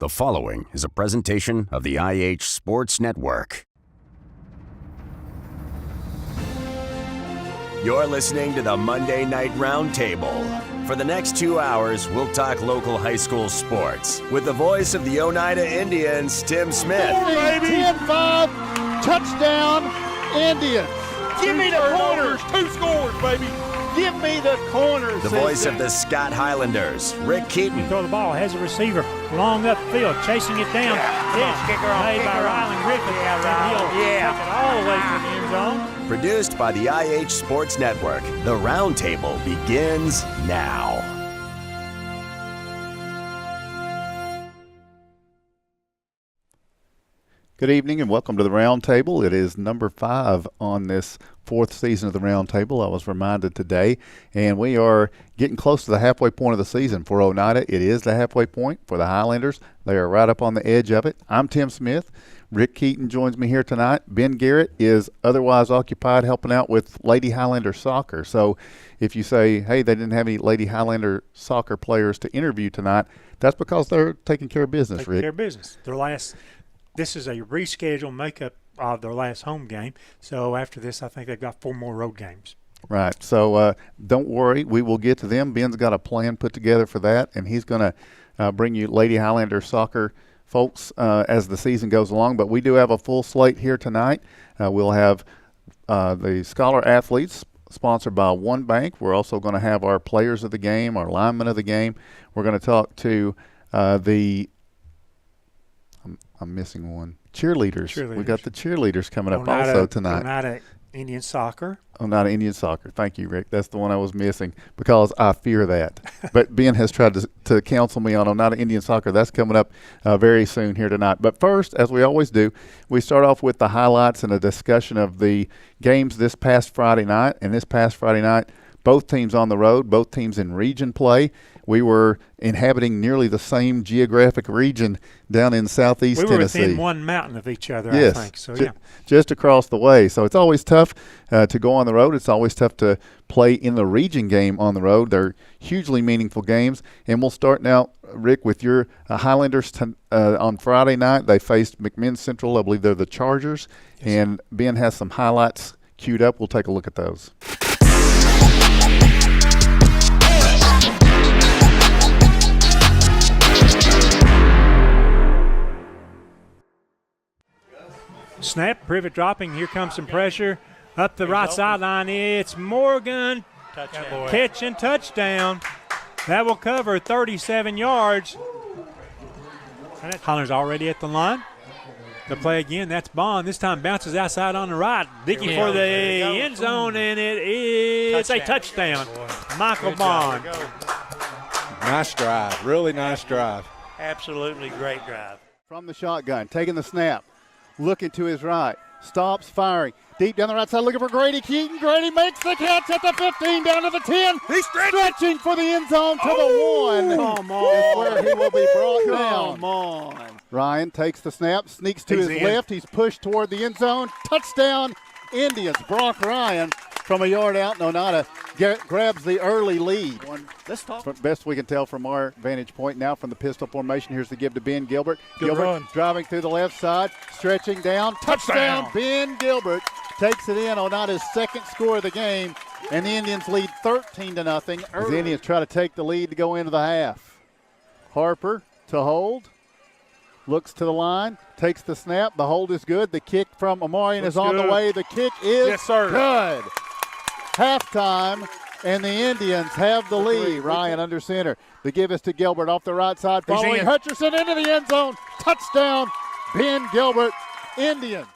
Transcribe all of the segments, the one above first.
The following is a presentation of the IH Sports Network. You're listening to the Monday Night Roundtable. For the next 2 hours, we'll talk local high school sports with the voice of the Oneida Indians, Tim Smith. 10-5, touchdown, Indians. Give me the corners, 2 scores, baby. Give me the corners. The voice of the Scott Highlanders, Rick Keaton. Throw the ball, has a receiver long upfield, chasing it down. Pitch made by Rylan Griffith. He'll take it all the way to the end zone. Produced by the IH Sports Network, the Roundtable begins now. Good evening and welcome to the Roundtable. It is number 5 on this 4th season of the Roundtable. I was reminded today, and we are getting close to the halfway point of the season for Oneida. It is the halfway point for the Highlanders. They are right up on the edge of it. I'm Tim Smith. Rick Keaton joins me here tonight. Ben Garrett is otherwise occupied helping out with Lady Highlander soccer. So if you say, hey, they didn't have any Lady Highlander soccer players to interview tonight, that's because they're taking care of business, Rick. Taking care of business. This is a rescheduled makeup of their last home game. So after this, I think they've got 4 more road games. Right. So don't worry. We will get to them. Ben's got a plan put together for that, and he's going to bring you Lady Highlander soccer folks as the season goes along. But we do have a full slate here tonight. We'll have the Scholar Athletes sponsored by One Bank. We're also going to have our players of the game, our linemen of the game. We're going to talk to I'm missing one. Cheerleaders. We got the cheerleaders coming up also tonight. Oneida Indian Soccer. Oneida Indian Soccer. Thank you, Rick. That's the one I was missing because I fear that. But Ben has tried to counsel me on Oneida Indian Soccer. That's coming up very soon here tonight. But first, as we always do, we start off with the highlights and a discussion of the games this past Friday night. And this past Friday night, both teams on the road, both teams in region play. We were inhabiting nearly the same geographic region down in southeast Tennessee. We were within one mountain of each other, yes, I think. So, just across the way. So it's always tough to go on the road. It's always tough to play in the region game on the road. They're hugely meaningful games. And we'll start now, Rick, with your Highlanders on Friday night. They faced McMinn Central. I believe they're the Chargers. Yes. And Ben has some highlights queued up. We'll take a look at those. Snap, privet dropping. Here comes some pressure. Up the right sideline. It's Morgan. Catch and touchdown. That will cover 37 yards. Highlanders already at the line. The play again. That's Bond. This time bounces outside on the right. Dickey for the end zone, and it is a touchdown. Michael Bond. Nice drive. Really nice drive. Absolutely great drive. From the shotgun, taking the snap. Looking to his right, stops firing. Deep down the right side, looking for Grady Keaton. Grady makes the catch at the 15, down to the 10. He's stretching for the end zone to the 1. Come on. Is where he will be brought down. Come on. Ryan takes the snap, sneaks to his left. He's pushed toward the end zone. Touchdown, Indians. Brock Ryan from a yard out. Oneida grabs the early lead. Let's talk. Best we can tell from our vantage point now from the pistol formation. Here's the give to Ben Gilbert. Gilbert run. Driving through the left side, stretching down. Touchdown, Ben Gilbert takes it in. Oneida's second score of the game, and the Indians lead 13-0. The Indians try to take the lead to go into the half. Harper to hold. Looks to the line, takes the snap. The hold is good. The kick from Amarian is on the way. The kick is good. Halftime, and the Indians have the lead. Ryan under center. The give is to Gilbert off the right side. Following Hutcherson into the end zone. Touchdown, Ben Gilbert, Indians.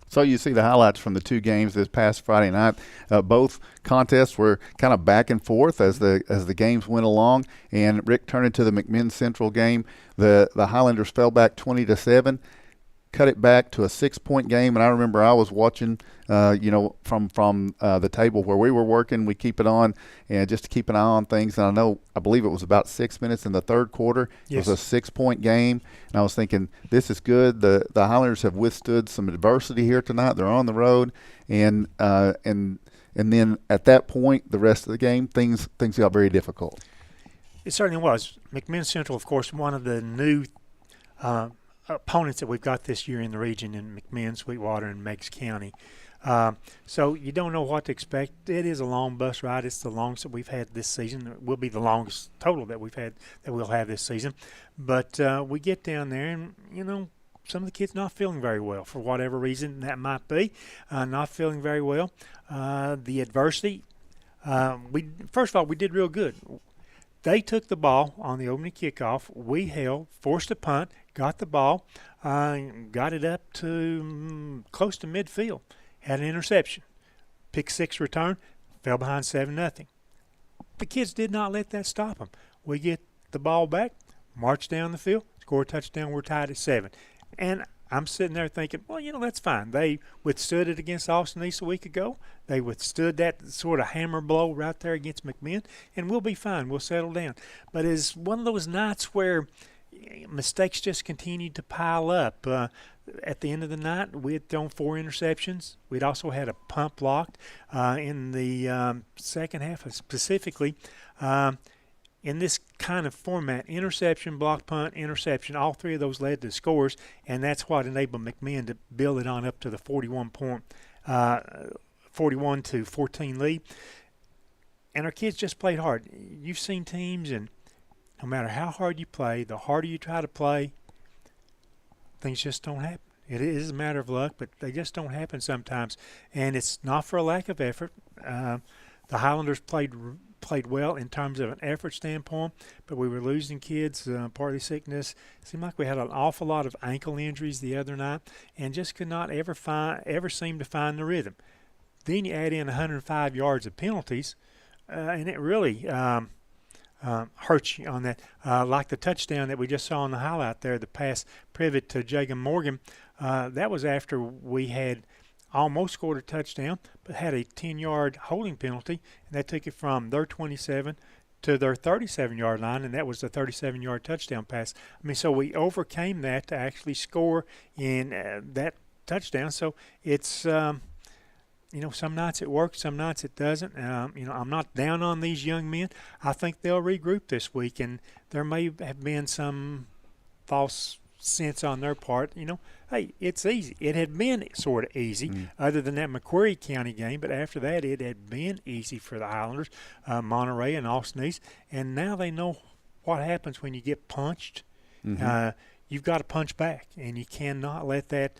So you see the highlights from the 2 games this past Friday night. Both contests were kind of back and forth as the games went along. And Rick, turning to the McMinn Central game, the Highlanders fell back 20-7. Cut it back to a 6-point game, and I remember I was watching, from the table where we were working. We keep it on, and just to keep an eye on things. And I believe it was about 6 minutes in the third quarter. Yes. It was a 6-point game, and I was thinking, this is good. The Highlanders have withstood some adversity here tonight. They're on the road, and then at that point, the rest of the game, things got very difficult. It certainly was. McMinn Central, of course, one of the new opponents that we've got this year in the region in McMinn, Sweetwater, and Meigs County. So you don't know what to expect. It is a long bus ride. It's the longest that we've had this season. It will be the longest total that we'll have this season. But we get down there, and some of the kids not feeling very well for whatever reason that might be. Not feeling very well. The adversity. First of all, we did real good. They took the ball on the opening kickoff. We held, forced a punt, got the ball, got it up to close to midfield, had an interception, pick 6 return, fell behind 7-0. The kids did not let that stop them. We get the ball back, march down the field, score a touchdown, we're tied at 7. And I'm sitting there thinking, well, that's fine. They withstood it against Austin East a week ago. They withstood that sort of hammer blow right there against McMinn, and we'll be fine. We'll settle down. But it's one of those nights where mistakes just continued to pile up. At the end of the night, we had thrown 4 interceptions. We'd also had a punt blocked in the second half specifically. In this kind of format, interception, block, punt, interception, all 3 of those led to scores, and that's what enabled McMinn to build it on up to the 41-14 lead. And our kids just played hard. You've seen teams, and no matter how hard you play, the harder you try to play, things just don't happen. It is a matter of luck, but they just don't happen sometimes. And it's not for a lack of effort. The Highlanders played well in terms of an effort standpoint, but we were losing kids, partly sickness. It seemed like we had an awful lot of ankle injuries the other night and just could not ever seem to find the rhythm. Then you add in 105 yards of penalties, and it really hurts you on that. Like the touchdown that we just saw on the highlight there, the pass pivot to Jagan Morgan, that was after we had almost scored a touchdown, but had a 10-yard holding penalty, and that took it from their 27 to their 37-yard line, and that was the 37-yard touchdown pass. I mean, so we overcame that to actually score in that touchdown. So it's, some nights it works, some nights it doesn't. I'm not down on these young men. I think they'll regroup this week, and there may have been some false sense on their part, hey, it's easy. It had been sort of easy other than that McQuarrie County game, but after that it had been easy for the Highlanders, Monterey and Austin East, and now they know what happens when you get punched. You've got to punch back, and you cannot let that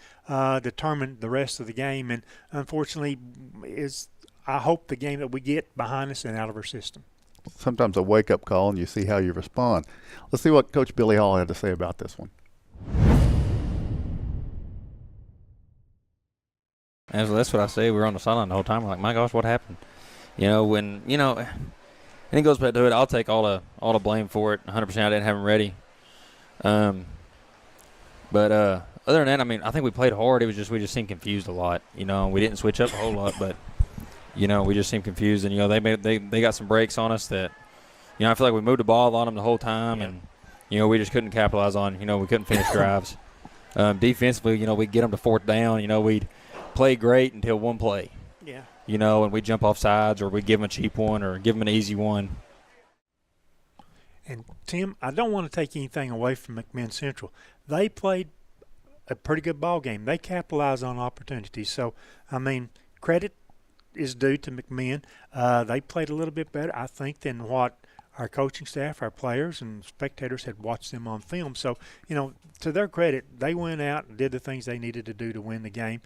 determine the rest of the game, and unfortunately I hope the game that we get behind us and out of our system. Sometimes a wake-up call, and you see how you respond. Let's see what Coach Billy Hall had to say about this one. And so that's what I say. We were on the sideline the whole time. We're like, my gosh, what happened? And it goes back to it. I'll take all the blame for it. 100%. I didn't have them ready. But other than that, I think we played hard. It was just we just seemed confused a lot. We didn't switch up a whole lot, but we just seemed confused. And they got some breaks on us that I feel like we moved the ball on them the whole time, and we just couldn't capitalize on. We couldn't finish drives. Defensively, we'd get them to 4th down. We'd play great until one play. Yeah. And we'd jump off sides, or we'd give them a cheap one or give them an easy one. And, Tim, I don't want to take anything away from McMinn Central. They played a pretty good ball game. They capitalized on opportunities. So, credit is due to McMinn. They played a little bit better, I think, than what our coaching staff, our players, and spectators had watched them on film. So, to their credit, they went out and did the things they needed to do to win the game.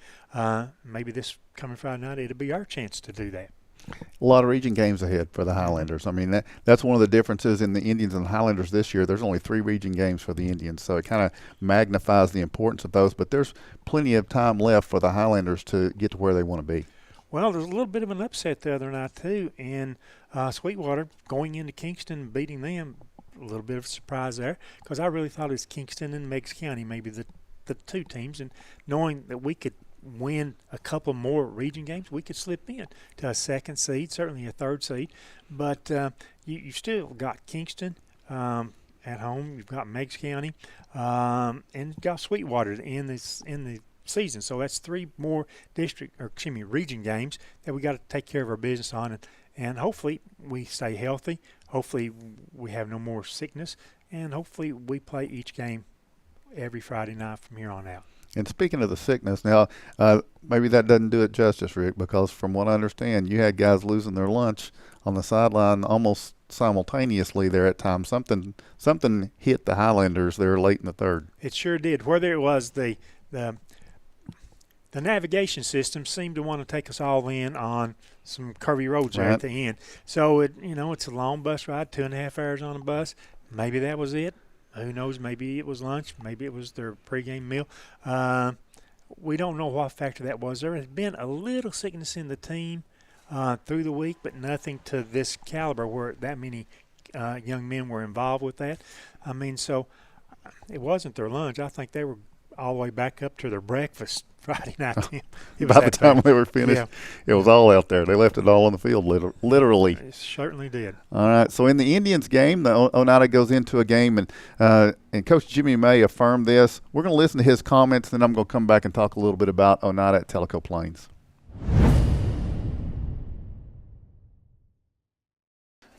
Maybe this coming Friday night, it'll be our chance to do that. A lot of region games ahead for the Highlanders. That's one of the differences in the Indians and the Highlanders this year. There's only 3 region games for the Indians, so it kind of magnifies the importance of those. But there's plenty of time left for the Highlanders to get to where they want to be. Well, there's a little bit of an upset the other night, too, and Sweetwater going into Kingston and beating them, a little bit of a surprise there, because I really thought it was Kingston and Meigs County, maybe the 2 teams, and knowing that we could win a couple more region games, we could slip in to a 2nd seed, certainly a 3rd seed, but you've still got Kingston at home, you've got Meigs County, and you've got Sweetwater in the season. So that's 3 more region games that we got to take care of our business on, and hopefully we stay healthy. Hopefully we have no more sickness, and hopefully we play each game every Friday night from here on out. And speaking of the sickness, now maybe that doesn't do it justice, Rick, because from what I understand, you had guys losing their lunch on the sideline almost simultaneously there at times. Something hit the Highlanders there late in the third. It sure did. Whether it was the navigation system seemed to want to take us all in on some curvy roads there at the end. So it's a long bus ride, 2.5 hours on a bus. Maybe that was it. Who knows? Maybe it was lunch. Maybe it was their pregame meal. We don't know what factor that was. There has been a little sickness in the team through the week, but nothing to this caliber where that many young men were involved with that. I mean, so it wasn't their lunch. I think they were all the way back up to their breakfast Friday night. By the time they were finished, it was all out there. They left it all on the field, literally. It certainly did. All right, so in the Indians game, the Oneida goes into a game, and Coach Jimmy May affirmed this. We're going to listen to his comments, then I'm going to come back and talk a little bit about Oneida at Tellico Plains.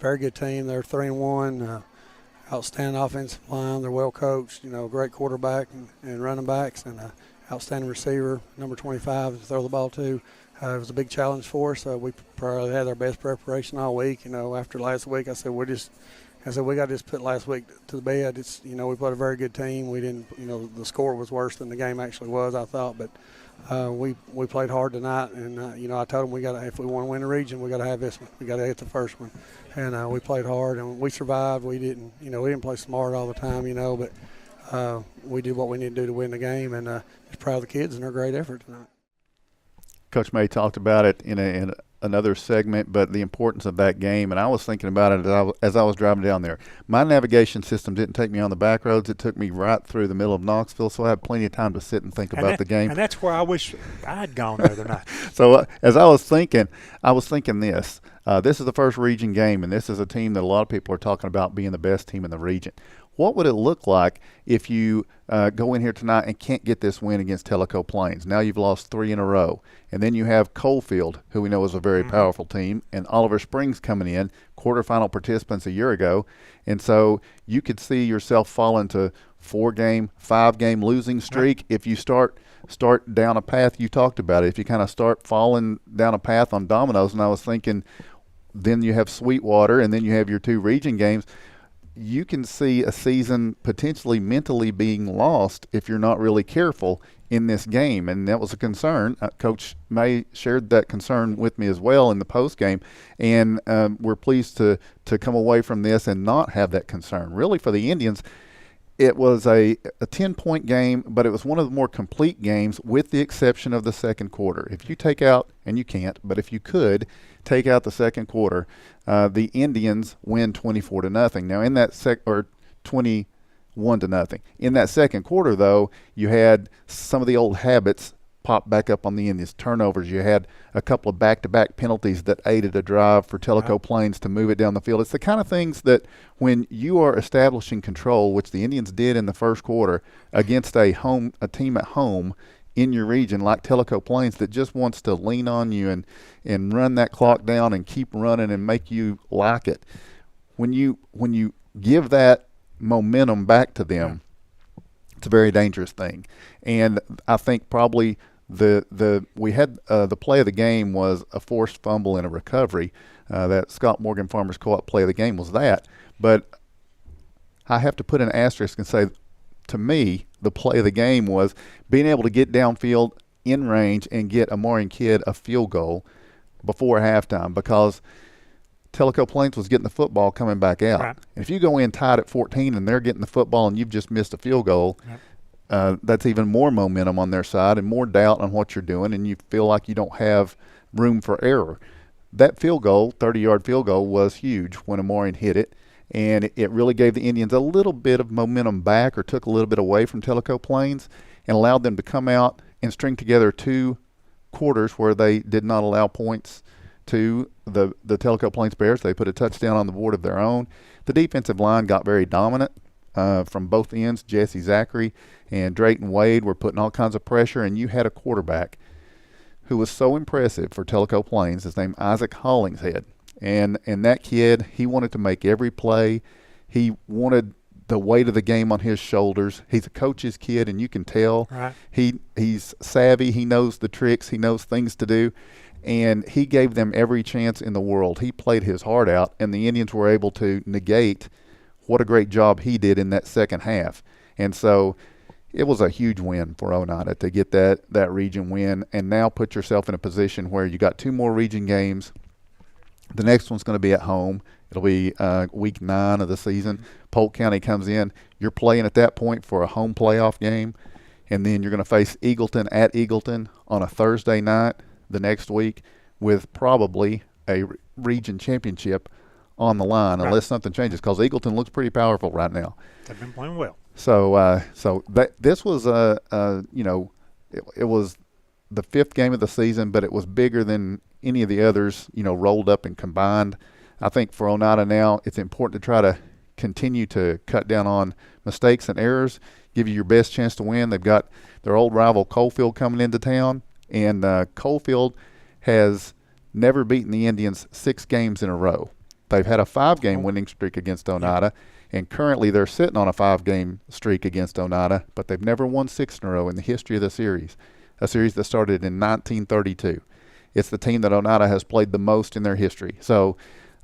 Very good team. They're 3-1. Outstanding offensive line. They're well coached. Great quarterback and running backs, and outstanding receiver, number 25, to throw the ball to. It was a big challenge for us. We probably had our best preparation all week. After last week, I said we got to just put last week to the bed. We played a very good team. We didn't. The score was worse than the game actually was, I thought, but we played hard tonight. And I told them if we want to win the region, we got to have this one. We got to get the first one. And we played hard and we survived. We didn't play smart all the time, but we did what we need to do to win the game. And just proud of the kids and their great effort tonight. Coach May talked about it in another segment, but the importance of that game, and I was thinking about it as I was driving down there. My navigation system didn't take me on the back roads. It took me right through the middle of Knoxville, so I had plenty of time to sit and think about the game. And that's where I wish I had gone the other night. So as I was thinking this. This is the first region game, and this is a team that a lot of people are talking about being the best team in the region. What would it look like if you go in here tonight and can't get this win against Tellico Plains? Now you've lost 3 in a row. And then you have Coalfield, who we know is a very powerful team, and Oliver Springs coming in, quarterfinal participants a year ago. And so you could see yourself fall into 4-game, 5-game losing streak if you start down a path you talked about it. If you kind of start falling down a path on dominoes, and I was thinking then you have Sweetwater and then you have your 2 region games. You can see a season potentially mentally being lost if you're not really careful in this game, and that was a concern. Coach May shared that concern with me as well in the post game, and we're pleased to come away from this and not have that concern. Really, for the Indians, it was a 10-point game, but it was one of the more complete games with the exception of the second quarter. If you take out, and you can't, but if you could take out the second quarter, the Indians win 24-0. Now in that 21-0. In that second quarter, though, you had some of the old habits pop back up on the Indians. Turnovers. You had a couple of back-to-back penalties that aided a drive for Tellico Plains to move it down the field. It's the kind of things that when you are establishing control, which the Indians did in the first quarter against a team at home in your region like Tellico Plains that just wants to lean on you and run that clock down and keep running and make you like it. When you give that momentum back to them, it's a very dangerous thing. And I think probably the play of the game was a forced fumble and a recovery. That Scott Morgan Farmers Co-op play of the game was that. But I have to put an asterisk and say, to me, the play of the game was being able to get downfield in range and get a Amorian Kid a field goal before halftime, because Tellico Plains was getting the football coming back out. Right. And if you go in tied at 14 and they're getting the football and you've just missed a field goal, that's even more momentum on their side and more doubt on what you're doing, and you feel like you don't have room for error. That field goal, 30-yard field goal, was huge when Amorian hit it, and it really gave the Indians a little bit of momentum back, or took a little bit away from Tellico Plains, and allowed them to come out and string together 2 quarters where they did not allow points to the Tellico Plains Bears. They put a touchdown on the board of their own. The defensive line got very dominant from both ends. Jesse Zachary and Drayton Wade were putting all kinds of pressure, and you had a quarterback who was so impressive for Tellico Plains. His name Isaac Hollingshead. And that kid, he wanted to make every play. He wanted the weight of the game on his shoulders. He's a coach's kid, and you can tell. Right. He's savvy. He knows the tricks. He knows things to do. And he gave them every chance in the world. He played his heart out, and the Indians were able to negate what a great job he did in that second half. And so it was a huge win for Oneida to get that region win, and now put yourself in a position where you got 2 more region games. The next one's going to be at home. It'll be week 9 of the season. Polk County comes in. You're playing at that point for a home playoff game, and then you're going to face Eagleton at Eagleton on a Thursday night the next week, with probably a region championship on the line, right, unless something changes, because Eagleton looks pretty powerful right now. They've been playing well. So this was it was the 5th game of the season, but it was bigger than any of the others, rolled up and combined. I think for Oneida now, it's important to try to continue to cut down on mistakes and errors, give you your best chance to win. They've got their old rival Coalfield coming into town, and Coalfield has never beaten the Indians 6 games in a row. They've had a 5-game winning streak against Oneida, and currently they're sitting on a 5-game streak against Oneida, but they've never won 6 in a row in the history of the series, a series that started in 1932. It's the team that Oneida has played the most in their history. So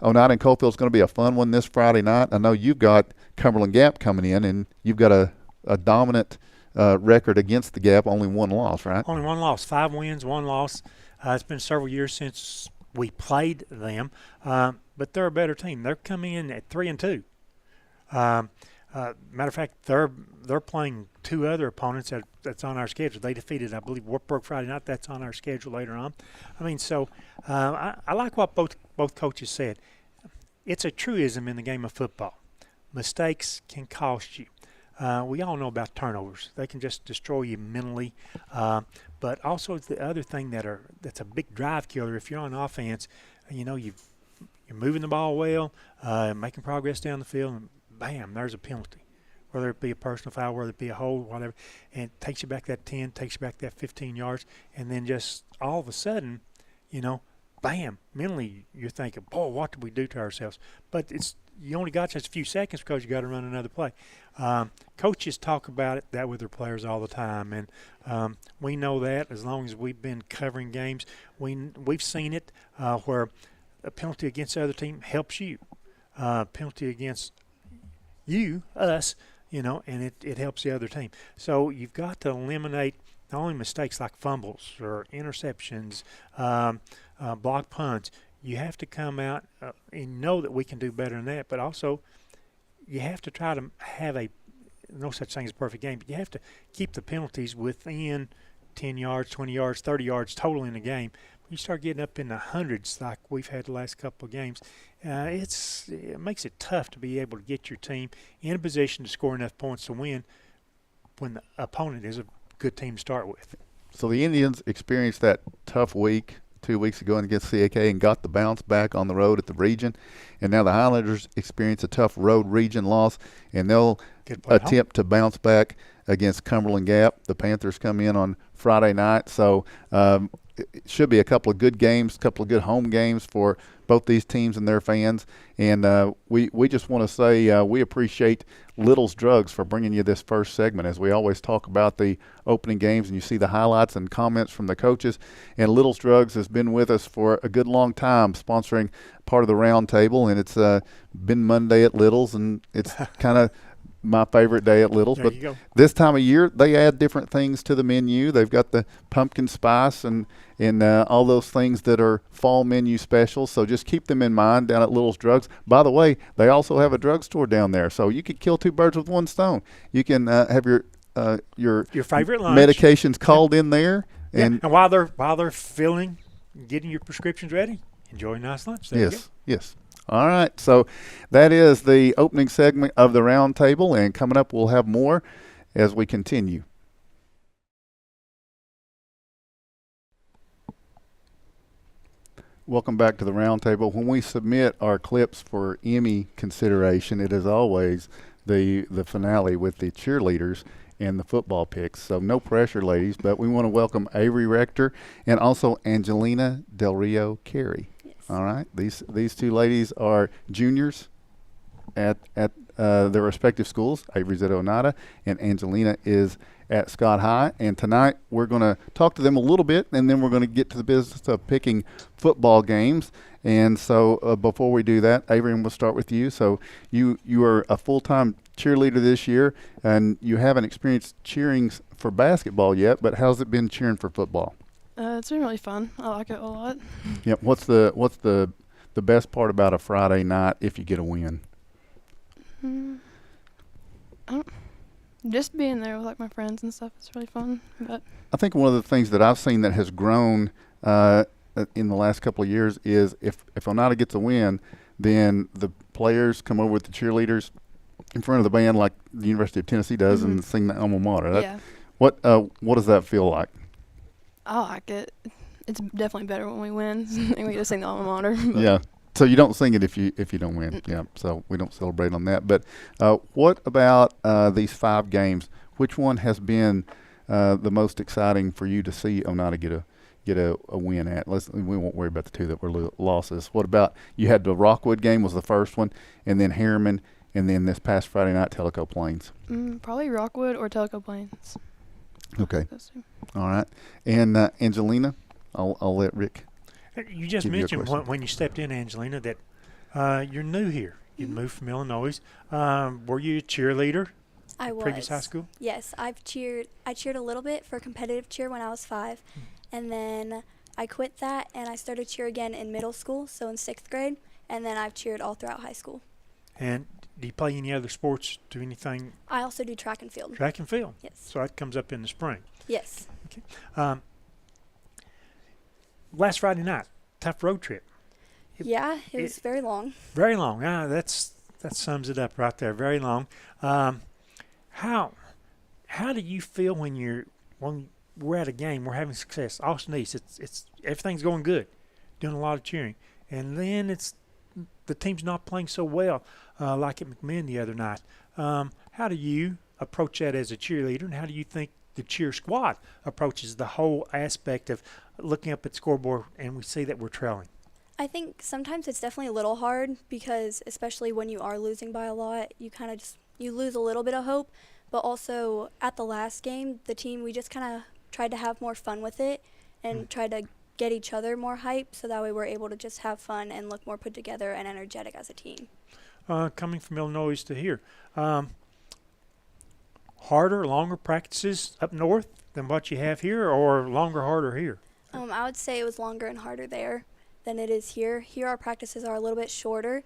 Oneida and Coalfield is going to be a fun one this Friday night. I know you've got Cumberland Gap coming in, and you've got a dominant record against the Gap, only 1 loss, right? Only 1 loss, 5 wins, 1 loss. It's been several years since we played them, but they're a better team. They're coming in at 3-2. Matter of fact, they're playing 2 other opponents that's on our schedule. They defeated, I believe, Wartburg Friday night. That's on our schedule later on. I mean, so I like what both coaches said. It's a truism in the game of football. Mistakes can cost you. We all know about turnovers. They can just destroy you mentally. But also it's the other thing that's a big drive killer. If you're on offense, you're moving the ball well, making progress down the field, and bam, there's a penalty. Whether it be a personal foul, whether it be a hold, whatever, and it takes you back that 10, takes you back that 15 yards, and then just all of a sudden, bam, mentally you're thinking, boy, what did we do to ourselves? But you only got just a few seconds because you got to run another play. Coaches talk about that with their players all the time, and we know that as long as we've been covering games, we've seen it where a penalty against the other team helps you. Penalty against us, and it helps the other team. So you've got to eliminate not only mistakes like fumbles or interceptions, block punts. You have to come out and know that we can do better than that, but also you have to try to have no such thing as a perfect game, but you have to keep the penalties within 10 yards, 20 yards, 30 yards total in a game. When you start getting up in the hundreds like we've had the last couple of games, it makes it tough to be able to get your team in a position to score enough points to win when the opponent is a good team to start with. So the Indians experienced that tough week 2 weeks ago against CAK and got the bounce back on the road at the region. And now the Highlanders experience a tough road region loss, and they'll attempt to bounce back against Cumberland Gap. The Panthers come in on Friday night. So it should be a couple of good games, a couple of good home games for both these teams and their fans. And we just want to say we appreciate Little's Drugs for bringing you this first segment, as we always talk about the opening games and you see the highlights and comments from the coaches. And Little's Drugs has been with us for a good long time, sponsoring part of the round table, and it's been Monday at Little's, and it's kind of my favorite day at Little's. But this time of year, they add different things to the menu. They've got the pumpkin spice and all those things that are fall menu specials. So just keep them in mind down at Little's Drugs. By the way, they also have a drugstore down there, so you could kill 2 birds with 1 stone. You can have your favorite lunch medications called in there, and while they're filling, getting your prescriptions ready, enjoy a nice lunch. There Yes. All right, so that is the opening segment of the round table, and coming up we'll have more as we continue. Welcome back to the round table. When we submit our clips for Emmy consideration, it is always the finale with the cheerleaders and the football picks. So no pressure, ladies, but we want to welcome Avery Rector and also Angelina Del Rio Carey. All right, these 2 ladies are juniors at their respective schools. Avery's at Oneida, and Angelina is at Scott High. And tonight we're going to talk to them a little bit, and then we're going to get to the business of picking football games. And so before we do that, Avery, we'll start with you. So you are a full-time cheerleader this year, and you haven't experienced cheering for basketball yet, but how's it been cheering for football? It's been really fun. I like it a lot. Yep. What's the best part about a Friday night if you get a win? Just being there with like my friends and stuff is really fun. But I think one of the things that I've seen that has grown in the last couple of years is if Oneida gets a win, then the players come over with the cheerleaders in front of the band like the University of Tennessee does and sing the alma mater. Yeah. What does that feel like? I like it. It's definitely better when we win and we just sing the alma mater. Yeah. So you don't sing it if you don't win. Yeah. So we don't celebrate on that. But what about these 5 games? Which one has been the most exciting for you to see Oneida get a win at? We won't worry about the 2 that were losses. What about you had the Rockwood game was the first one, and then Harriman, and then this past Friday night Tellico Plains? Probably Rockwood or Tellico Plains. Okay. All right. And Angelina, I'll let Rick. You just mentioned when you stepped in, Angelina, that you're new here. You moved from Illinois. Were you a cheerleader? I was. Previous high school? Yes, I cheered a little bit for competitive cheer when I was 5, and then I quit that and I started cheer again in middle school, so in 6th grade, and then I've cheered all throughout high school. And do you play any other sports? Do anything? I also do track and field. Track and field? Yes. So that comes up in the spring? Yes. Okay. Last Friday night, tough road trip. It was very long. Very long. That sums it up right there. Very long. How do you feel when we're at a game, we're having success? Austin East, it's everything's going good, doing a lot of cheering, and then the team's not playing so well, like at McMinn the other night. How do you approach that as a cheerleader, and how do you think the cheer squad approaches the whole aspect of looking up at the scoreboard and we see that we're trailing? I think sometimes it's definitely a little hard because especially when you are losing by a lot, you kind of you lose a little bit of hope. But also at the last game, the team, we just kind of tried to have more fun with it and tried to get each other more hype so that way we're able to just have fun and look more put together and energetic as a team. Coming from Illinois to here, harder, longer practices up north than what you have here, or longer, harder here? I would say it was longer and harder there than it is here. Here our practices are a little bit shorter,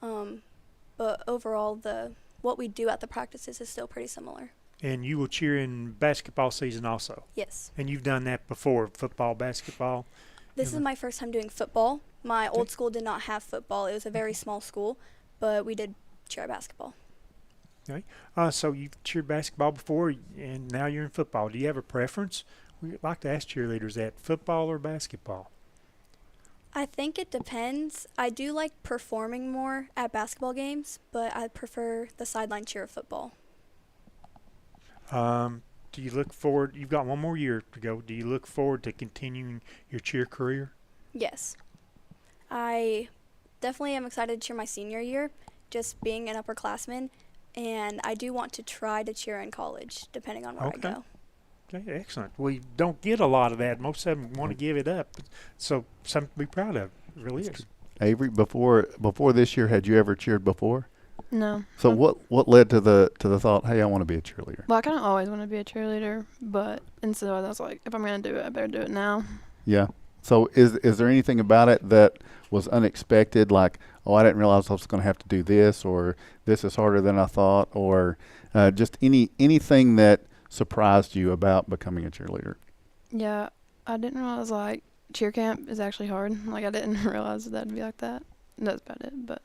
but overall what we do at the practices is still pretty similar. And you will cheer in basketball season also? Yes. And you've done that before, football, basketball? This is my first time doing football. My old school did not have football. It was a very small school, but we did cheer basketball. Okay. So you've cheered basketball before, and now you're in football. Do you have a preference? We'd like to ask cheerleaders that, football or basketball? I think it depends. I do like performing more at basketball games, but I prefer the sideline cheer of football. Do you look forward? You've got one more year to go. Do you look forward to continuing your cheer career? Yes. I definitely am excited to cheer my senior year, just being an upperclassman, and I do want to try to cheer in college, depending on where I go. Okay, excellent. We don't get a lot of that. Most of them want to give it up, so something to be proud of. It really is. Avery, before this year, had you ever cheered before? No. So what led to the thought, hey, I want to be a cheerleader? Well, I kind of always want to be a cheerleader, and so I was like, if I'm going to do it, I better do it now. Yeah. So is there anything about it that was unexpected, like, oh, I didn't realize I was going to have to do this, or this is harder than I thought, or just anything that surprised you about becoming a cheerleader? Yeah, I didn't realize, like, cheer camp is actually hard. Like, I didn't realize that would be like that. That's about it, but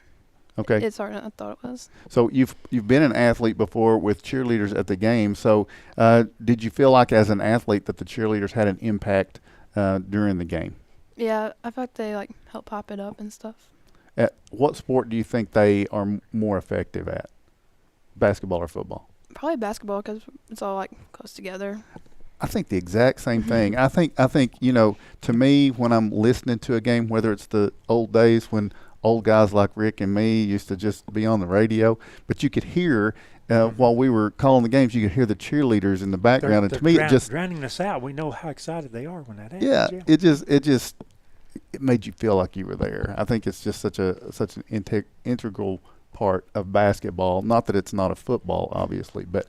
okay. It's harder than I thought it was. So you've been an athlete before with cheerleaders at the game. So did you feel like as an athlete that the cheerleaders had an impact during the game? Yeah, I feel like they, like, help pop it up and stuff. At what sport do you think they are more effective at, basketball or football? Probably basketball because it's all, like, close together. I think the exact same thing. I think to me, when I'm listening to a game, whether it's the old days when old guys like Rick and me used to just be on the radio, but you could hear while we were calling the games, you could hear the cheerleaders in the background. And to me, it just drowning us out. We know how excited they are when that happens. Yeah, it made you feel like you were there. I think it's just such an integral part of basketball. Not that it's not a football, obviously, but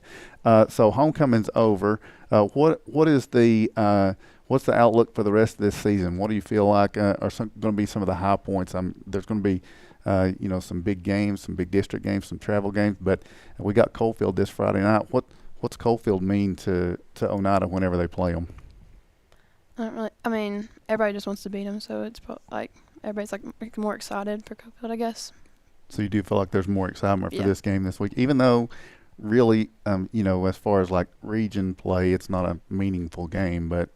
so homecoming's over. What is the what's the outlook for the rest of this season? What do you feel like are going to be some of the high points? There's going to be some big games, some big district games, some travel games, but we got Coalfield this Friday night. What's Coalfield mean to Oneida whenever they play them? Not really. I mean, everybody just wants to beat them, so it's like everybody's like more excited for Coalfield, I guess. So you do feel like there's more excitement for this game this week, even though really, as far as like region play, it's not a meaningful game, but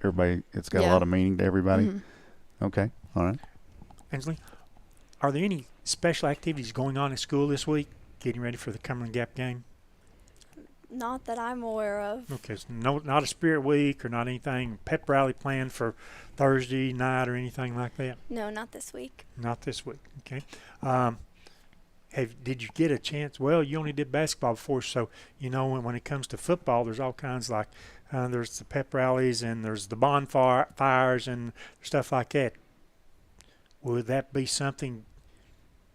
it's got a lot of meaning to everybody. Mm-hmm. Okay, all right. Ansley, are there any special activities going on at school this week, getting ready for the Cumberland Gap game? Not that I'm aware of. Okay, so not a Spirit Week or not anything, pep rally planned for Thursday night or anything like that? No, not this week. Not this week, okay. Did you get a chance? Well, you only did basketball before, so when it comes to football, there's all kinds like there's the pep rallies and there's the bonfires and stuff like that. Would that be something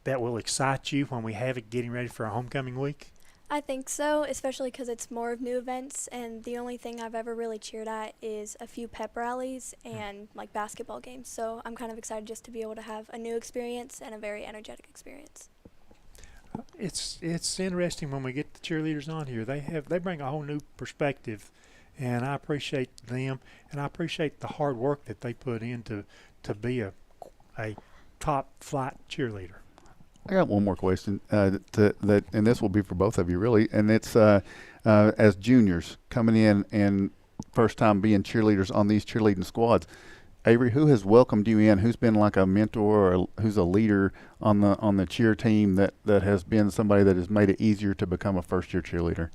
that will excite you when we have it getting ready for a homecoming week? I think so, especially because it's more of new events, and the only thing I've ever really cheered at is a few pep rallies and like basketball games. So I'm kind of excited just to be able to have a new experience and a very energetic experience. It's interesting when we get the cheerleaders on here. They bring a whole new perspective, and I appreciate them, and I appreciate the hard work that they put in to be a top flight cheerleader. I got one more question, and this will be for both of you, really, and it's as juniors coming in and first time being cheerleaders on these cheerleading squads. Avery, who has welcomed you in? Who's been like a mentor or who's a leader on the cheer team that has been somebody that has made it easier to become a first-year cheerleader?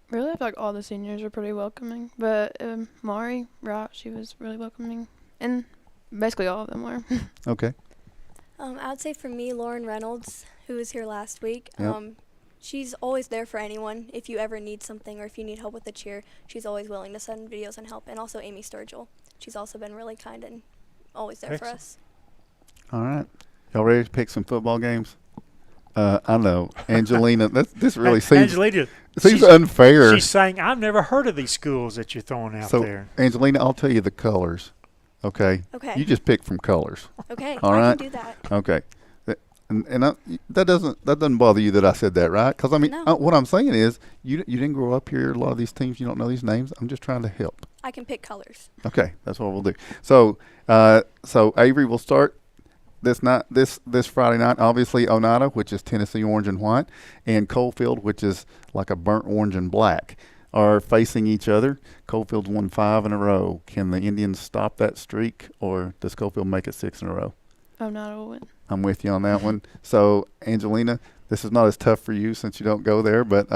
Really, I feel like all the seniors are pretty welcoming, but Mari, she was really welcoming, and basically all of them were. Okay. I would say for me, Lauren Reynolds, who was here last week, yep. She's always there for anyone. If you ever need something or if you need help with the cheer, she's always willing to send videos and help. And also Amy Sturgill. She's also been really kind and always there for us. All right. Y'all ready to pick some football games? I know. Angelina, this really seems unfair. She's saying, I've never heard of these schools that you're throwing out there. Angelina, I'll tell you the colors. Okay. You just pick from colors. Okay. All right. I can do that. Okay. That doesn't bother you that I said that, right? Because no. What I'm saying is you didn't grow up here. A lot of these teams you don't know these names. I'm just trying to help. I can pick colors. Okay, that's what we'll do. So Avery will start this Friday night. Obviously Oneida, which is Tennessee orange and white, and Coalfield, which is like a burnt orange and black, are facing each other. Coalfield's won 5 in a row. Can the Indians stop that streak, or does Coalfield make it 6 in a row? Oneida will win. I'm with you on that one. So, Angelina, this is not as tough for you since you don't go there, but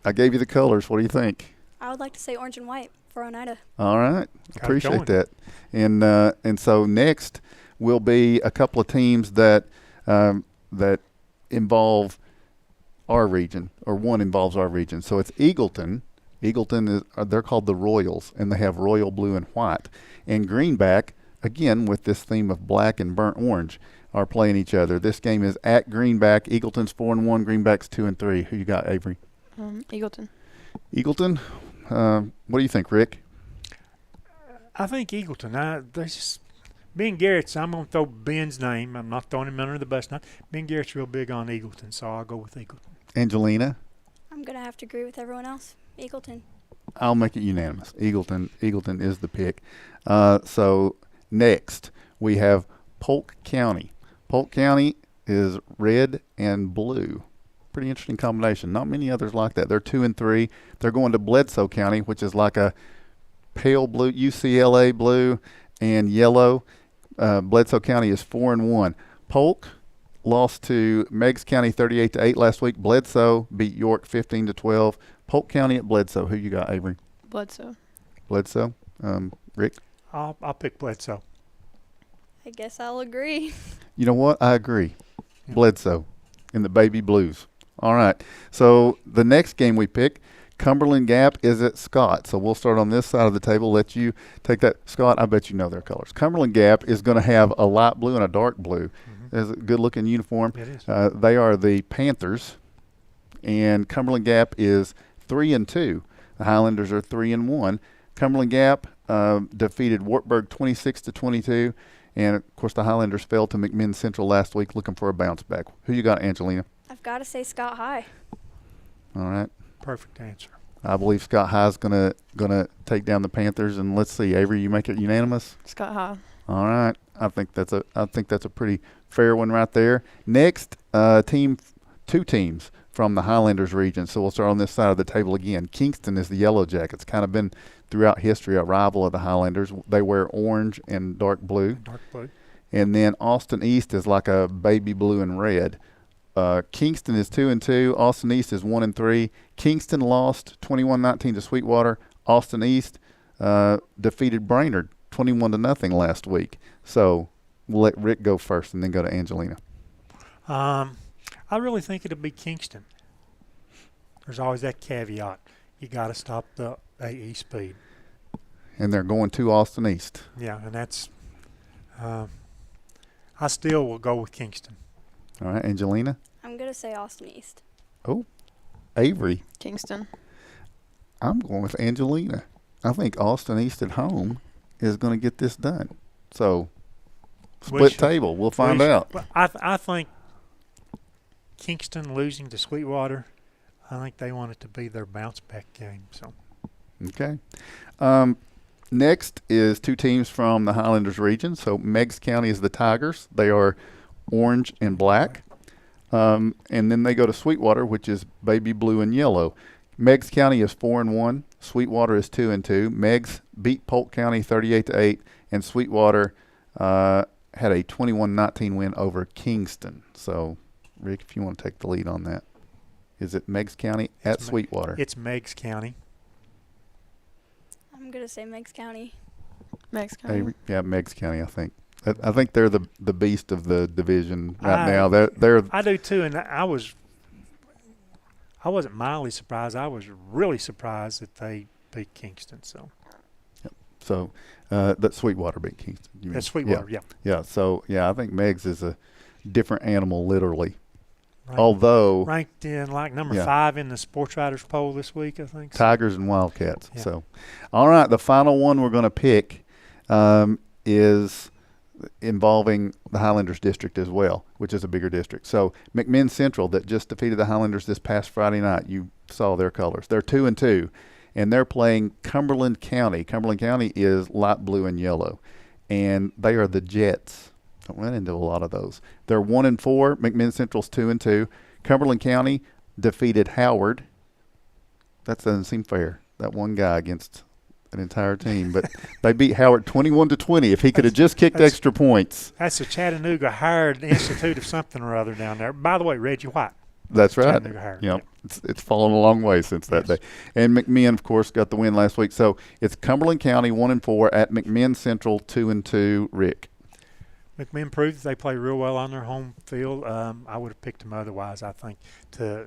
I gave you the colors. What do you think? I would like to say orange and white for Oneida. All right. Appreciate that. And so next will be a couple of teams that involve our region, or one involves our region. So it's Eagleton. Eagleton they're called the Royals, and they have royal blue and white. And Greenback, again with this theme of black and burnt orange, are playing each other. This game is at Greenback. Eagleton's 4-1. Greenback's 2-3. Who you got, Avery? Eagleton. Eagleton. What do you think, Rick? I think Eagleton. Ben Garrett's. I'm going to throw Ben's name. I'm not throwing him under the bus. Ben Garrett's real big on Eagleton, so I'll go with Eagleton. Angelina? I'm going to have to agree with everyone else. Eagleton. I'll make it unanimous. Eagleton is the pick. So next we have Polk County. Polk County is red and blue. Pretty interesting combination. Not many others like that. They're 2-3. They're going to Bledsoe County, which is like a pale blue, UCLA blue and yellow. Bledsoe County is 4-1. Polk lost to Meigs County 38-8 last week. Bledsoe beat York 15-12. Polk County at Bledsoe. Who you got, Avery? Bledsoe. Bledsoe. Rick? I'll pick Bledsoe. I guess I'll agree. You know what? I agree. Bledsoe in the Baby Blues. All right. So the next game we pick, Cumberland Gap is at Scott. So we'll start on this side of the table. Let you take that. Scott, I bet you know their colors. Cumberland Gap is going to have a light blue and a dark blue. It's a good-looking uniform. It is. They are the Panthers, and Cumberland Gap is 3-2. The Highlanders are 3-1. Cumberland Gap defeated Wartburg 26-22, and of course the Highlanders fell to McMinn Central last week, looking for a bounce back. Who you got, Angelina? I've got to say Scott High. All right. Perfect answer. I believe Scott High is gonna take down the Panthers, and let's see, Avery, you make it unanimous. Scott High. All right, I think that's a pretty fair one right there. Next, two teams from the Highlanders region. So we'll start on this side of the table again. Kingston is the Yellow Jackets. Kind of been throughout history a rival of the Highlanders. They wear orange and dark blue. Dark blue. And then Austin East is like a baby blue and red. Kingston is 2-2. Austin East is 1-3. Kingston lost 21-19 to Sweetwater. Austin East defeated Brainerd 21-0 last week. So we'll let Rick go first and then go to Angelina. I really think it'll be Kingston. There's always that caveat. You got to stop the AE speed. And they're going to Austin East. Yeah, and that's I still will go with Kingston. All right, Angelina? I'm going to say Austin East. Oh, Avery? Kingston. I'm going with Angelina. I think Austin East at home is going to get this done. So, split table. We'll find out. I think Kingston losing to Sweetwater, I think they want it to be their bounce-back game. So, okay. Next is two teams from the Highlanders region. So, Meigs County is the Tigers. They are orange and black. And then they go to Sweetwater, which is baby blue and yellow. Meigs County is 4-1. Sweetwater is 2-2. Meigs beat Polk County 38-8, and Sweetwater had a 21-19 win over Kingston. So, Rick, if you want to take the lead on that, is it Meigs County at Sweetwater? It's Meigs County. I'm going to say Meigs County. Meigs County. Yeah, Meigs County, I think. I think they're the beast of the division right now. They're I do too, and I wasn't mildly surprised. I was really surprised that they beat Kingston. So, yep. So that Sweetwater beat Kingston. That's Sweetwater, yeah. Yeah. So I think Meigs is a different animal, literally. Ranked, Although ranked in like number 5 in the Sports Writers poll this week, I think. Tigers and Wildcats. Yeah. So, all right, the final one we're going to pick is involving the Highlanders district as well, which is a bigger district. So McMinn Central that just defeated the Highlanders this past Friday night. You saw their colors. They're 2-2, and they're playing Cumberland County. Cumberland County is light blue and yellow, and they are the Jets. Don't run into a lot of those. They're 1-4. McMinn Central's 2-2. Cumberland County defeated Howard. That doesn't seem fair. That one guy against an entire team, but they beat Howard 21-20. If he could have just kicked extra points. That's the Chattanooga Hired Institute of something or other down there. By the way, Reggie White. That's right. Chattanooga Hired. Yep. It's fallen a long way since that day. And McMinn, of course, got the win last week. So it's Cumberland County 1-4 at McMinn Central 2-2. Rick. McMinn proved that they play real well on their home field. I would have picked them otherwise, I think, to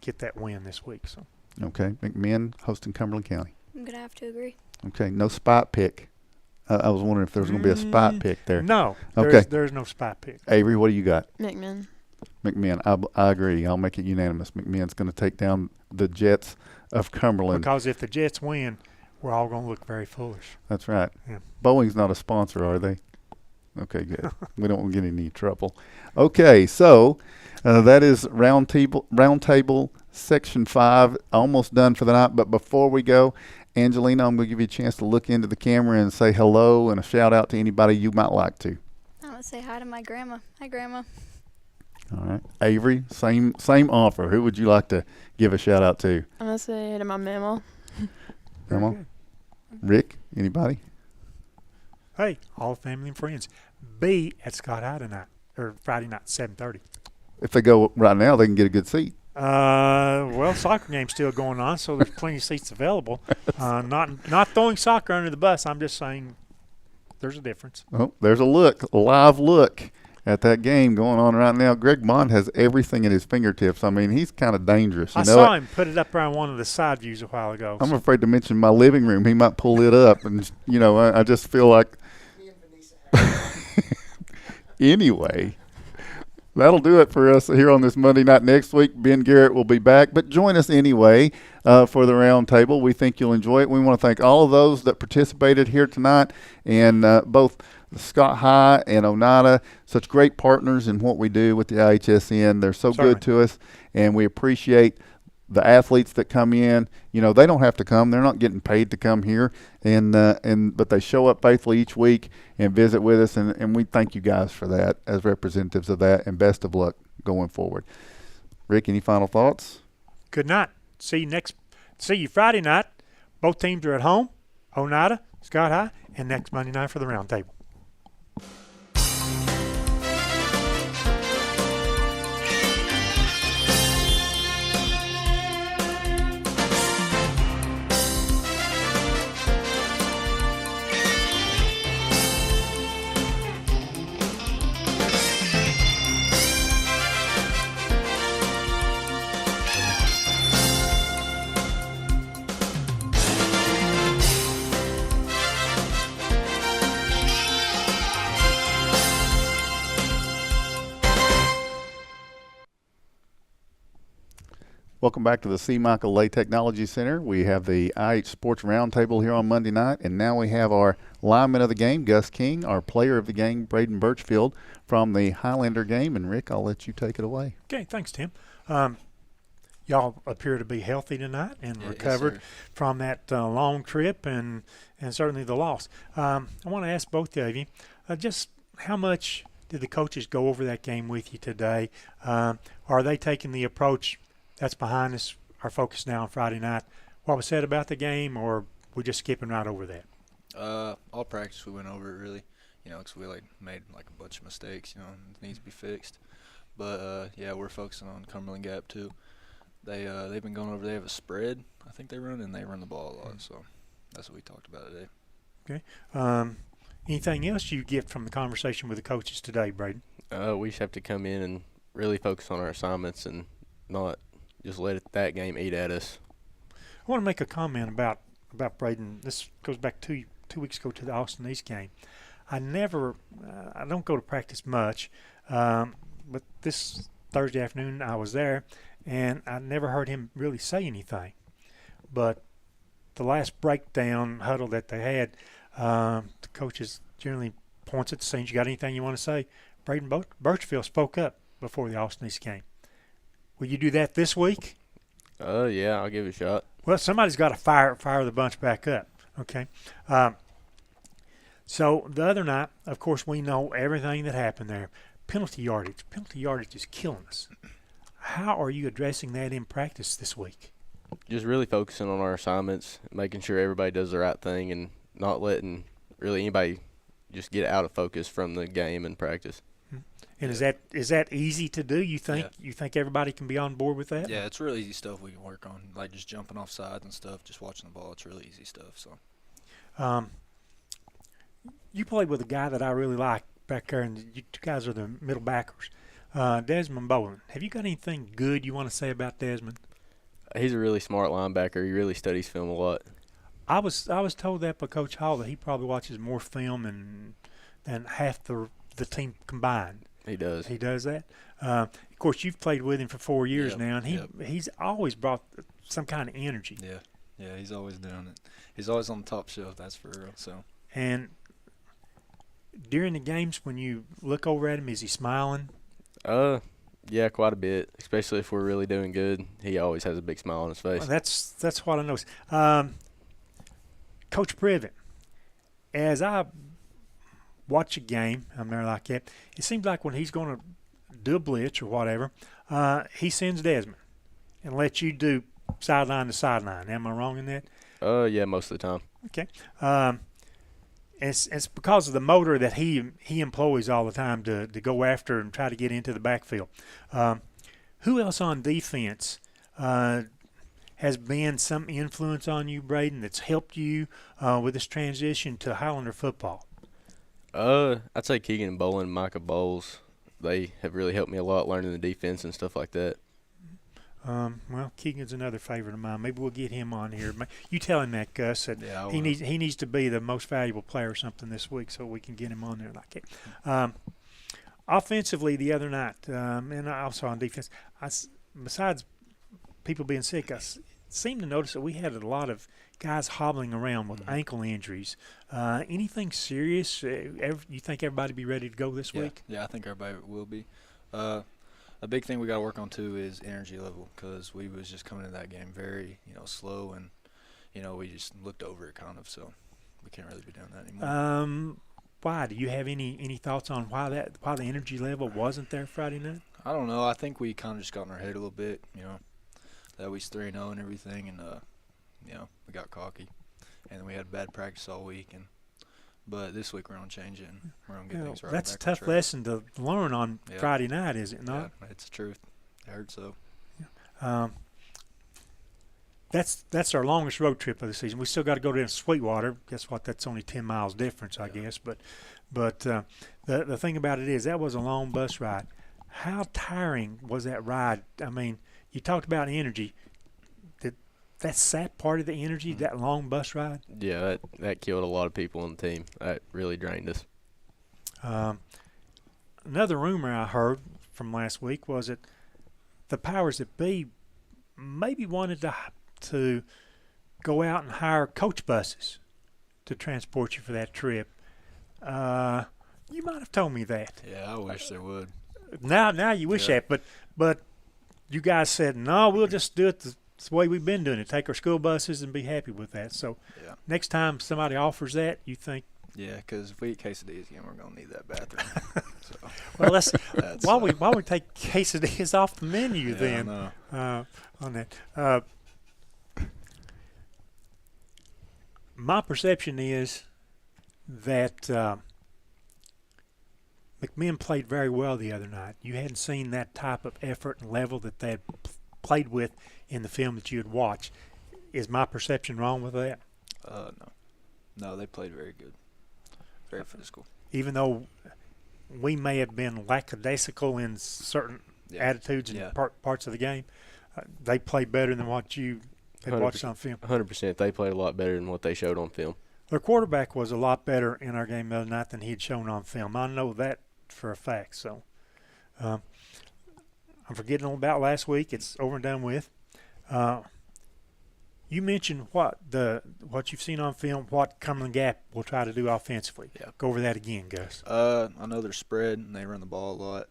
get that win this week. So. Okay. McMinn hosting Cumberland County. I'm going to have to agree. Okay, no spot pick. I was wondering if there was going to be a spot pick there. No, okay. There's no spot pick. Avery, what do you got? McMinn. I agree. I'll make it unanimous. McMinn's going to take down the Jets of Cumberland. Because if the Jets win, we're all going to look very foolish. That's right. Yeah. Boeing's not a sponsor, are they? Okay, good. We don't get any trouble. Okay, so that is round table section 5, almost done for the night. But before we go, Angelina, I'm going to give you a chance to look into the camera and say hello and a shout out to anybody you might like to. I want to say hi to my grandma. Hi, Grandma. All right. Avery, same offer. Who would you like to give a shout out to? I'm going to say hi to my mama. Grandma? Rick, anybody? Hey, all family and friends, be at Scott High tonight, or Friday night, 7:30. If they go right now, they can get a good seat. Well, soccer game's still going on, so there's plenty of seats available. Not throwing soccer under the bus. I'm just saying there's a difference. Oh, there's a live look at that game going on right now. Greg Bond has everything at his fingertips. I mean, he's kind of dangerous. I saw him put it up around one of the side views a while ago. I'm afraid to mention my living room. He might pull it up, and I just feel like. Anyway, that'll do it for us here on this Monday night. Next week, Ben Garrett will be back, but join us anyway for the round table. We think you'll enjoy it. We want to thank all of those that participated here tonight, and both Scott High and Oneida, such great partners in what we do with the IHSN. They're so good to us, and we appreciate the athletes that come in. They don't have to come. They're not getting paid to come here, but they show up faithfully each week and visit with us, and we thank you guys for that as representatives of that, and best of luck going forward. Rick, any final thoughts? Good night. See you Friday night. Both teams are at home, Oneida, Scott High, and next Monday night for the round table. Welcome back to the C. Michael Lay Technology Center. We have the IH Sports Roundtable here on Monday night, and now we have our lineman of the game, Gus King, our player of the game, Braden Birchfield, from the Highlander game. And, Rick, I'll let you take it away. Okay, thanks, Tim. Y'all appear to be healthy tonight and recovered from that long trip and certainly the loss. I want to ask both of you, just how much did the coaches go over that game with you today? Are they taking the approach – that's behind us, our focus now on Friday night, what was said about the game, or we're just skipping right over that? All practice we went over it really, because we made a bunch of mistakes, and it needs to be fixed. But we're focusing on Cumberland Gap too. They've been going over. They have a spread, I think they run, and they run the ball a lot. So that's what we talked about today. Okay. Anything else you get from the conversation with the coaches today, Braden? We just have to come in and really focus on our assignments and not just let that game eat at us. I want to make a comment about Braden. This goes back two weeks ago to the Austin East game. I don't go to practice much, but this Thursday afternoon I was there, and I never heard him really say anything. But the last breakdown huddle that they had, the coaches generally points at the scenes. You got anything you want to say? Braden Birchfield spoke up before the Austin East game. Will you do that this week? Yeah, I'll give it a shot. Well, somebody's got to fire the bunch back up, okay? So the other night, of course, we know everything that happened there. Penalty yardage is killing us. How are you addressing that in practice this week? Just really focusing on our assignments, making sure everybody does the right thing, and not letting really anybody just get out of focus from the game and practice. And is that easy to do? You think everybody can be on board with that? Yeah, it's really easy stuff we can work on, like just jumping off sides and stuff, just watching the ball. It's really easy stuff. So, you played with a guy that I really like back there, and you two guys are the middle backers, Desmond Bowen. Have you got anything good you want to say about Desmond? He's a really smart linebacker. He really studies film a lot. I was told that by Coach Hall that he probably watches more film than half the team combined. He does. He does that. Of course, you've played with him for 4 years now, and he's always brought some kind of energy. Yeah, he's always doing it. He's always on the top shelf, that's for real. So. And during the games, when you look over at him, is he smiling? Yeah, quite a bit, especially if we're really doing good. He always has a big smile on his face. Well, that's what I noticed. Coach Privet, as I watch a game, I'm there like that, it seems like when he's going to do a blitz or whatever, he sends Desmond and lets you do sideline to sideline. Am I wrong in that? Yeah, most of the time. Okay. It's because of the motor that he employs all the time to go after and try to get into the backfield. Who else on defense has been some influence on you, Braden, that's helped you with this transition to Highlander football? I'd say Keegan Bolin and Micah Bowles. They have really helped me a lot learning the defense and stuff like that. Well, Keegan's another favorite of mine. Maybe we'll get him on here. You tell him that, Gus, that Yeah, he needs to be the most valuable player or something this week, so we can get him on there like it. Offensively, the other night, and also on defense, besides people being sick, I seem to notice that we had a lot of guys hobbling around with ankle injuries. Anything serious? You think everybody be ready to go this week? Yeah, I think everybody will be. A big thing we got to work on too is energy level, because we was just coming into that game very, slow, and we just looked over it kind of. So we can't really be doing that anymore. Why? Do you have any thoughts on why the energy level wasn't there Friday night? I don't know. I think we kind of just got in our head a little bit. That we 3-0 and everything, and we got cocky, and we had bad practice all week, but this week we're gonna change it, and we're gonna get things right. That's a tough lesson to learn on Friday night, is it not? Yeah, it's the truth. It hurts so. That's our longest road trip of the season. We still got to go to Sweetwater. Guess what? That's only 10 miles difference, I guess. But the thing about it is that was a long bus ride. How tiring was that ride? I mean, you talked about energy. That sap part of the energy, that long bus ride? Yeah, that killed a lot of people on the team. That really drained us. Another rumor I heard from last week was that the powers that be maybe wanted to go out and hire coach buses to transport you for that trip. You might have told me that. Yeah, I wish there would. Now you wish that, but you guys said, no, we'll just do it the way we've been doing it. Take our school buses and be happy with that. So next time somebody offers that, you think? Yeah, because if we eat quesadillas again, we're going to need that bathroom. So. Well, let's while we take quesadillas off the menu then on that. My perception is that McMinn played very well the other night. You hadn't seen that type of effort and level that they had played with in the film that you had watched. Is my perception wrong with that? No, they played very good. Very physical. Even though we may have been lackadaisical in certain attitudes and parts of the game, they played better than what you had watched on film. 100%. They played a lot better than what they showed on film. Their quarterback was a lot better in our game the other night than he had shown on film. I know that for a fact. So I'm forgetting all about last week. It's over and done with. You mentioned what you've seen on film, what Cumberland Gap will try to do offensively. Yeah. Go over that again, Gus. I know they're spread and they run the ball a lot.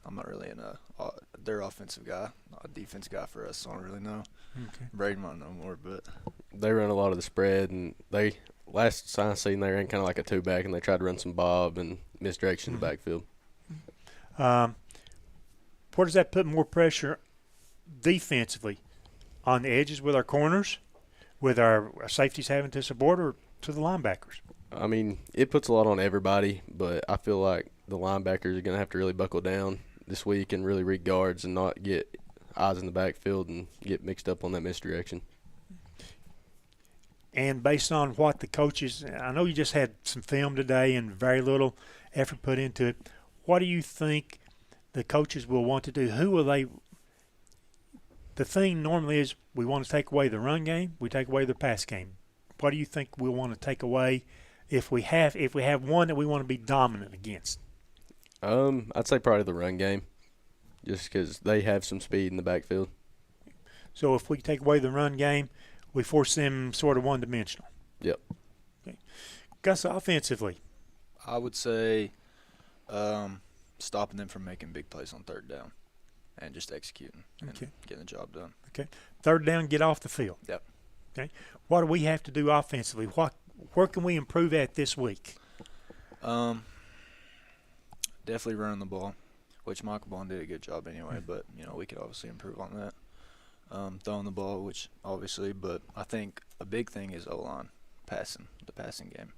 I'm not really their offensive guy, not a defense guy for us, so I don't really know. Okay. Braden might know more, but they run a lot of the spread, and last time I seen they ran kind of like a two-back, and they tried to run some bob and misdirection in the backfield. Where does that put more pressure defensively? On the edges with our corners, with our safeties having to support, or to the linebackers? I mean, it puts a lot on everybody, but I feel like the linebackers are going to have to really buckle down this week and really read guards and not get eyes in the backfield and get mixed up on that misdirection. And based on what the coaches – I know you just had some film today and very little effort put into it. What do you think the coaches will want to do? Who will they – the thing normally is we want to take away the run game, we take away the pass game. What do you think we'll want to take away if we have one that we want to be dominant against? I'd say probably the run game, just because they have some speed in the backfield. So if we take away the run game, we force them sort of one-dimensional. Yep. Okay. Gus, offensively? I would say stopping them from making big plays on third down. And just executing and getting the job done. Okay. Third down, get off the field. Yep. Okay. What do we have to do offensively? Where can we improve at this week? Definitely running the ball, which Michael Bond did a good job anyway, but, we could obviously improve on that. Throwing the ball, which obviously, but I think a big thing is O-line, the passing game.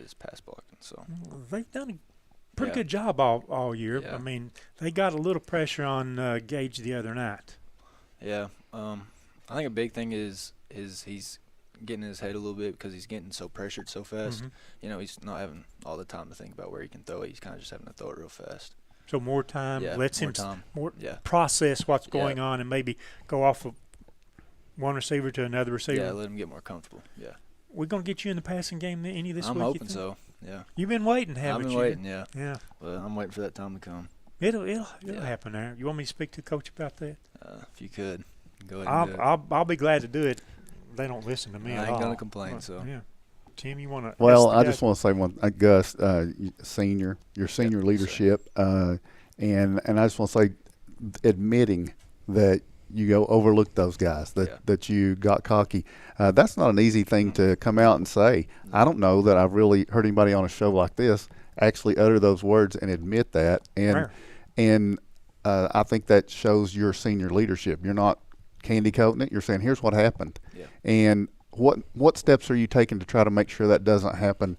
Is pass blocking. So they've done a pretty good job all year. Yeah. I mean, they got a little pressure on Gage the other night. Yeah. I think a big thing is he's getting in his head a little bit because he's getting so pressured so fast. Mm-hmm. You know, he's not having all the time to think about where he can throw it. He's kind of just having to throw it real fast. So more time lets him process what's going on and maybe go off of one receiver to another receiver. Yeah, let him get more comfortable. Yeah. We're going to get you in the passing game any of this week? I'm hoping so, yeah. You've been waiting, haven't you? I've been waiting, yeah. Yeah. Well, I'm waiting for that time to come. It'll happen there. You want me to speak to the coach about that? If you could, go ahead and do it. I'll be glad to do it. They don't listen to me at all. I ain't going to complain, so. Yeah. Tim, you want to? Well, I just want to say one, Gus, your senior leadership, and I just want to say, admitting that you overlooked those guys, that you got cocky. That's not an easy thing to come out and say. I don't know that I've really heard anybody on a show like this actually utter those words and admit that. And I think that shows your senior leadership. You're not candy coating it. You're saying, here's what happened. Yeah. And what steps are you taking to try to make sure that doesn't happen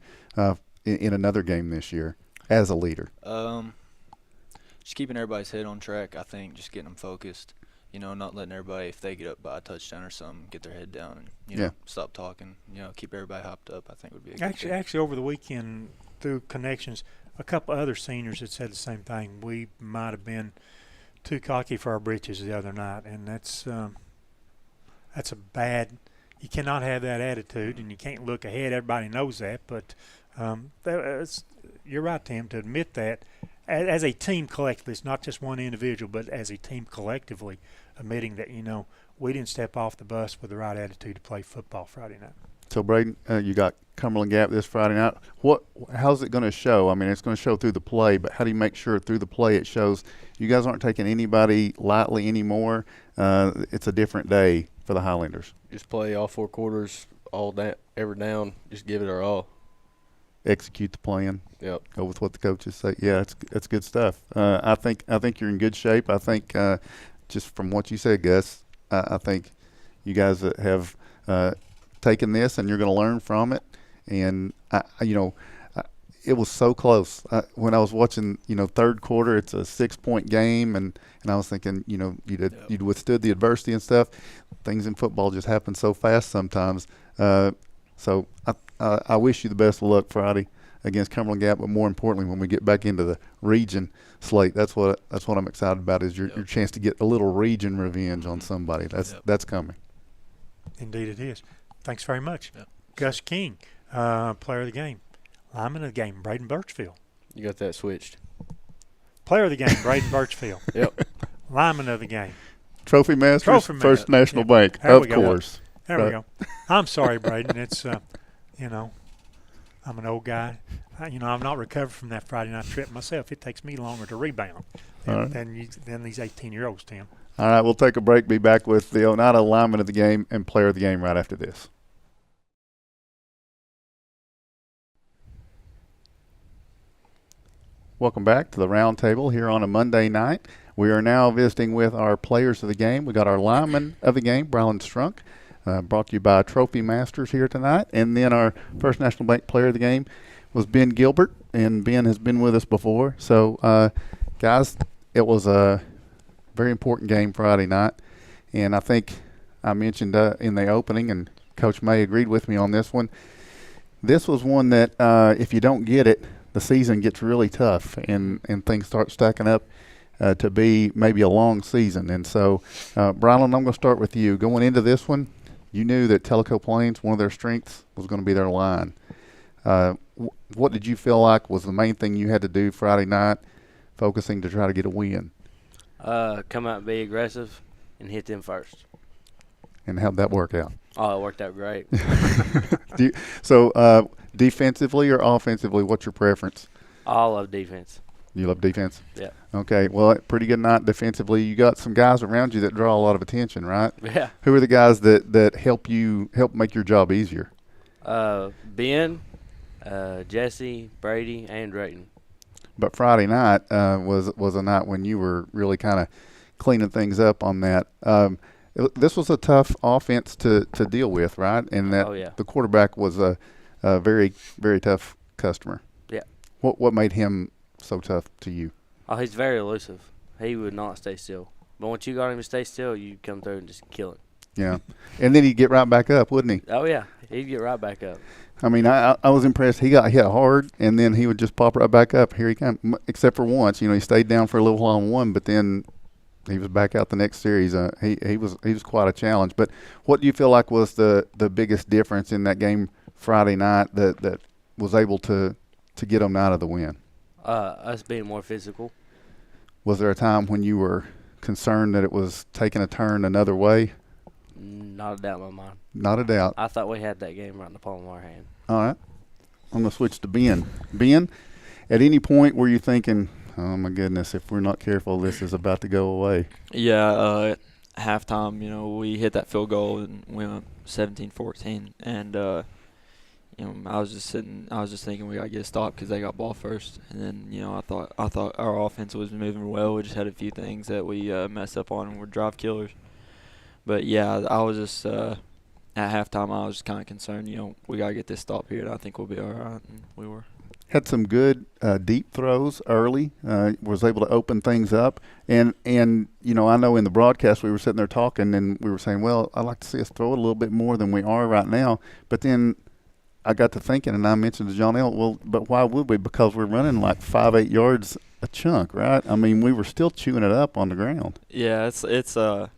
in another game this year as a leader? Just keeping everybody's head on track, I think, just getting them focused. You know, not letting everybody, if they get up by a touchdown or something, get their head down and, you know, stop talking. You know, keep everybody hopped up, I think would be a good thing. Actually, over the weekend, through connections, a couple other seniors had said the same thing. We might have been too cocky for our britches the other night, and that's a bad – you cannot have that attitude, and you can't look ahead. Everybody knows that. But you're right, Tim, to admit that as a team collectively. It's not just one individual, but as a team collectively admitting that, you know, we didn't step off the bus with the right attitude to play football Friday night. So, Braden, you got Cumberland Gap this Friday night. How's it going to show? I mean, it's going to show through the play, but how do you make sure through the play it shows you guys aren't taking anybody lightly anymore? It's a different day for the Highlanders. Just play all 4 quarters, every down. Just give it our all. Execute the plan. Yep. Go with what the coaches say. Yeah, that's good stuff. I think you're in good shape. I think just from what you said, Gus, I think you guys have taken this and you're going to learn from it. And it was so close when I was watching. Third quarter, it's a 6-point game, and I was thinking, you'd withstood the adversity and stuff. Things in football just happen so fast sometimes. So I wish you the best of luck Friday against Cumberland Gap, but more importantly, when we get back into the region slate, that's what I'm excited about is your chance to get a little region revenge on somebody. That's coming. Indeed, it is. Thanks very much, Gus King, player of the game, lineman of the game, Braden Birchfield. You got that switched. Player of the game, Braden Birchfield. Yep. Lineman of the game, Trophy Masters, First National Bank, of course. There we go. I'm sorry, Braden. It's, I'm an old guy. I'm not recovered from that Friday night trip myself. It takes me longer to rebound than these 18-year-olds, Tim. All right, we'll take a break. Be back with the Oneida lineman of the game and player of the game right after this. Welcome back to the round table here on a Monday night. We are now visiting with our players of the game. We got our lineman of the game, Brylan Strunk, brought to you by Trophy Masters here tonight. And then our First National Bank player of the game was Ben Gilbert, and Ben has been with us before. So, guys, it was a very important game Friday night. And I think I mentioned in the opening, and Coach May agreed with me on this one, this was one that if you don't get it, the season gets really tough and things start stacking up to be maybe a long season. And so, Brylan, I'm going to start with you. Going into this one, you knew that Tellico Plains, one of their strengths was going to be their line. What did you feel like was the main thing you had to do Friday night, focusing to try to get a win? Come out and be aggressive and hit them first. And how'd that work out? Oh, it worked out great. So defensively or offensively, what's your preference? I love defense. You love defense? Yeah. Okay. Well, pretty good night defensively. You got some guys around you that draw a lot of attention, right? Yeah. Who are the guys that help make your job easier? Ben, Jesse, Brady, and Drayton. But Friday night was a night when you were really kind of cleaning things up on that. This was a tough offense to deal with, right? And that the quarterback was a very, very tough customer. Yeah. What made him so tough to you? Oh, he's very elusive. He would not stay still. But once you got him to stay still, you come through and just kill him. Yeah. And then he'd get right back up, wouldn't he? Oh, yeah. He'd get right back up. I mean, I was impressed. He got hit hard, and then he would just pop right back up. Here he comes, except for once. He stayed down for a little while on one, but then he was back out the next series. He was quite a challenge. But what do you feel like was the biggest difference in that game Friday night that was able to get them out of the win? Us being more physical. Was there a time when you were concerned that it was taking a turn another way? Not a doubt in my mind. Not a doubt. I thought we had that game right in the palm of our hand. All right. I'm going to switch to Ben. Ben, at any point were you thinking, oh, my goodness, if we're not careful, this is about to go away? Yeah, halftime, we hit that field goal and we went 17-14. And, I was just thinking we got to get a stop because they got ball first. And then, I thought our offense was moving well. We just had a few things that we messed up on and were drive killers. But, yeah, I was just at halftime I was just kind of concerned, we got to get this stop here, and I think we'll be all right, and we were. Had some good deep throws early, was able to open things up. And I know in the broadcast we were sitting there talking, and we were saying, well, I'd like to see us throw it a little bit more than we are right now. But then I got to thinking, and I mentioned to John L., well, but why would we? Because we're running like 5-8 yards a chunk, right? I mean, we were still chewing it up on the ground. Yeah, it's not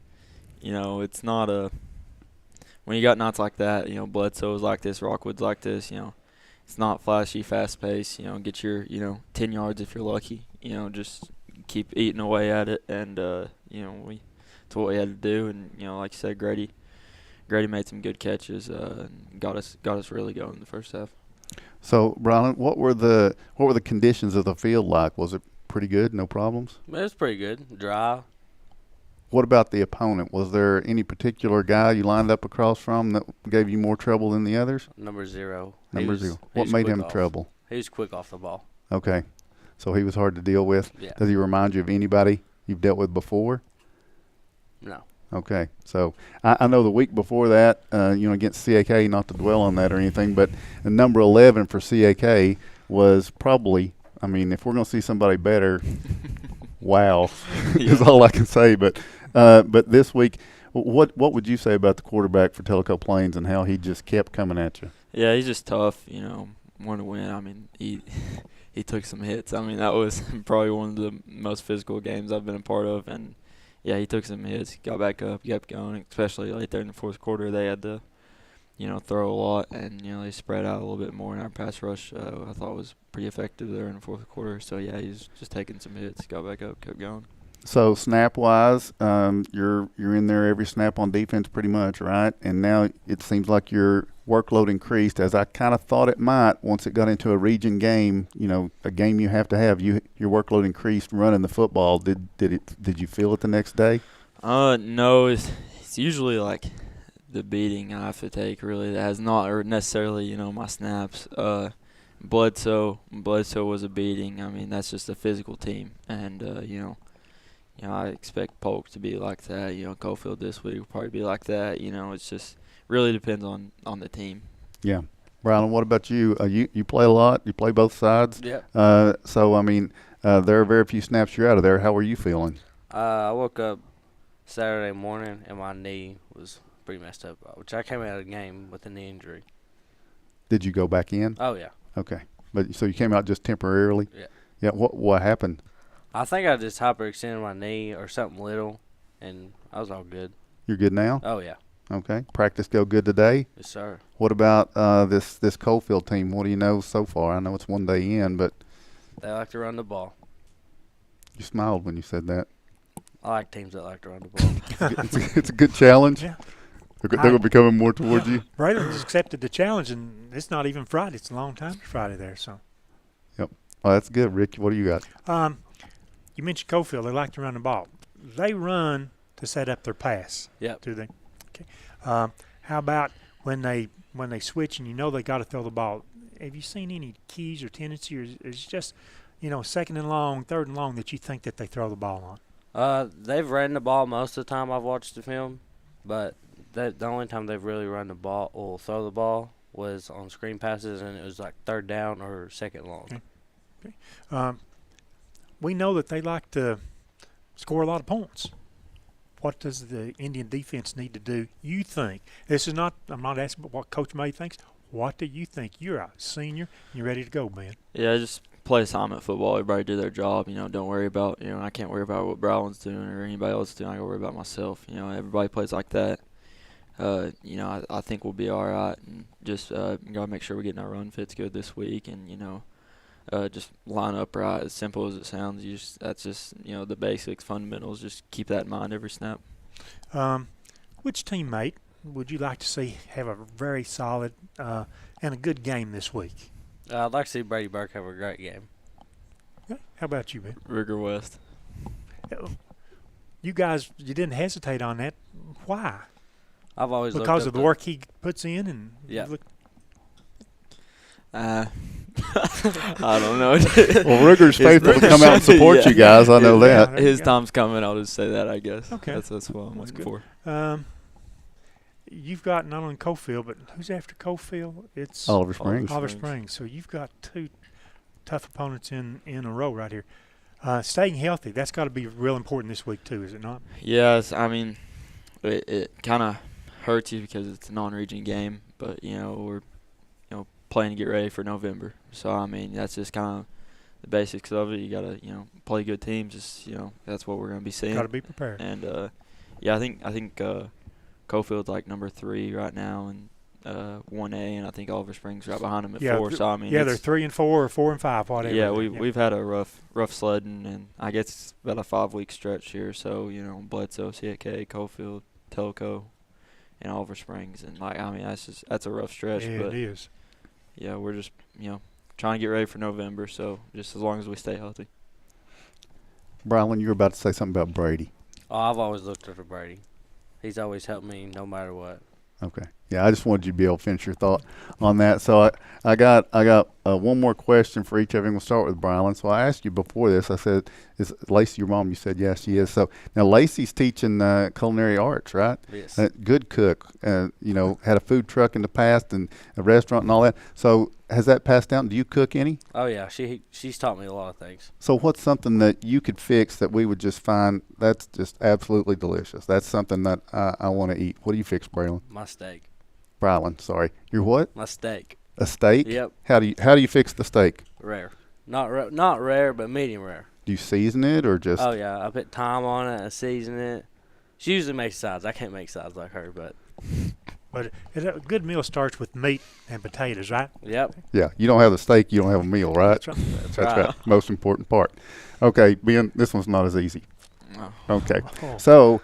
a – when you got knots like that, Bledsoe's like this, Rockwood's like this, it's not flashy, fast pace. Get your 10 yards if you're lucky. Just keep eating away at it, and that's what we had to do. And like you said, Grady made some good catches, and got us really going in the first half. So, Brian, what were the conditions of the field like? Was it pretty good? No problems? It was pretty good. Dry. What about the opponent? Was there any particular guy you lined up across from that gave you more trouble than the others? Number 0. Number 0. What made him trouble? He was quick off the ball. Okay. So he was hard to deal with? Yeah. Does he remind you of anybody you've dealt with before? No. Okay. So I know the week before that, against CAK, not to dwell on that or anything, but number 11 for CAK was probably, if we're going to see somebody better, wow, is all I can say. But this week, what would you say about the quarterback for Tellico Plains and how he just kept coming at you? Yeah, he's just tough, want to win. He took some hits. That was probably one of the most physical games I've been a part of. And, yeah, he took some hits, got back up, kept going, especially late there in the fourth quarter. They had to, throw a lot, and, they spread out a little bit more. And our pass rush, I thought, was pretty effective there in the fourth quarter. So, yeah, he's just taking some hits, got back up, kept going. So snap-wise, you're in there every snap on defense pretty much, right? And now it seems like your workload increased, as I kind of thought it might once it got into a region game. A game you have to have. Your workload increased running the football. Did you feel it the next day? No, it's usually like the beating I have to take. Really, that has not necessarily my snaps. Bledsoe was a beating. That's just a physical team, and I expect Polk to be like that. Cofield this week will probably be like that. It's just really depends on the team. Yeah. Brian, what about you? You play a lot. You play both sides. Yeah. So, there are very few snaps you're out of there. How were you feeling? I woke up Saturday morning and my knee was pretty messed up, which I came out of the game with a knee injury. Did you go back in? Oh, yeah. Okay. But so you came out just temporarily? Yeah. Yeah. What happened? I think I just hyperextended my knee or something little, and I was all good. You're good now? Oh, yeah. Okay. Practice go good today? Yes, sir. What about this Cofield team? What do you know so far? I know it's one day in, but they like to run the ball. You smiled when you said that. I like teams that like to run the ball. It's a good challenge. Yeah. They're going to be coming more towards you. Braylon accepted the challenge, and it's not even Friday. It's a long time to Friday there. So. Yep. Oh, that's good, Rick. What do you got? You mentioned Cofield. They like to run the ball. They run to set up their pass. Yeah. Do they? Okay. How about when they switch and they got to throw the ball? Have you seen any keys or tendency, or is it just second and long, third and long that you think that they throw the ball on? They've ran the ball most of the time I've watched the film, but the only time they've really run the ball or throw the ball was on screen passes, and it was like third down or second long. Okay. We know that they like to score a lot of points. what does the Indian defense need to do, you think? This is not – I'm not asking what Coach May thinks. What do you think? You're a senior. You're ready to go, man. Yeah, just play assignment football. Everybody do their job. Don't worry about, I can't worry about what Browland's doing or anybody else doing. I got to worry about myself. Everybody plays like that. I think we'll be all right. And just got to make sure we're getting our run fits good this week and, just line up right. As simple as it sounds, that's just, the basics, fundamentals. Just keep that in mind every snap. Which teammate would you like to see have a very solid and a good game this week? I'd like to see Brady Burke have a great game. Okay. How about you, man? Rigger West. You guys, you didn't hesitate on that. Why? I've always because of the work he puts in and I don't know. Well, Rigger's faithful to come out and support you guys. I know that. His time's coming. I'll just say that, I guess. Okay. That's what I'm looking for. You've got not only Cofield, but who's after Cofield? It's Oliver Springs. Oliver Springs. So you've got two tough opponents in a row right here. Staying healthy, that's got to be real important this week too, is it not? Yes. I mean, it kind of hurts you because it's a non-region game, but, we're playing to get ready for November. So, I mean, that's just kind of the basics of it. You got to, play good teams. Just, that's what we're going to be seeing. Got to be prepared. And, I think Cofield's like number 3 right now and 1A, and I think Oliver Springs right behind them at 4. So, I mean, they're 3 and 4 or 4 and 5, whatever. Yeah, we've had a rough sledding, and I guess it's about a 5-week stretch here. So, Bledsoe, CAK, Cofield, Telco, and Oliver Springs, and that's a rough stretch. Yeah, but it is. Yeah, we're just trying to get ready for November. So just as long as we stay healthy. Brylin, you were about to say something about Brady. Oh, I've always looked up to Brady. He's always helped me no matter what. Okay. Yeah, I just wanted you to be able to finish your thought on that. So I got one more question for each of you. We'll start with Brylin. So I asked you before this. I said, "Is Lacey your mom?" You said, "Yes, she is." So now Lacey's teaching culinary arts, right? Yes. Good cook. Had a food truck in the past and a restaurant and all that. So has that passed down? Do you cook any? Oh yeah, she's taught me a lot of things. So what's something that you could fix that we would just find that's just absolutely delicious? That's something that I want to eat. What do you fix, Brylin? My steak. Brylin, sorry. Your what? My steak. A steak? Yep. How do you fix the steak? Rare. Not rare, but medium rare. Do you season it or just? Oh yeah, I put thyme on it, I season it. She usually makes sides. I can't make sides like her, but. But a good meal starts with meat and potatoes, right? Yep. Yeah, you don't have the steak, you don't have a meal, right? That's right. That's right. Most important part. Okay, this one's not as easy. No. Okay, so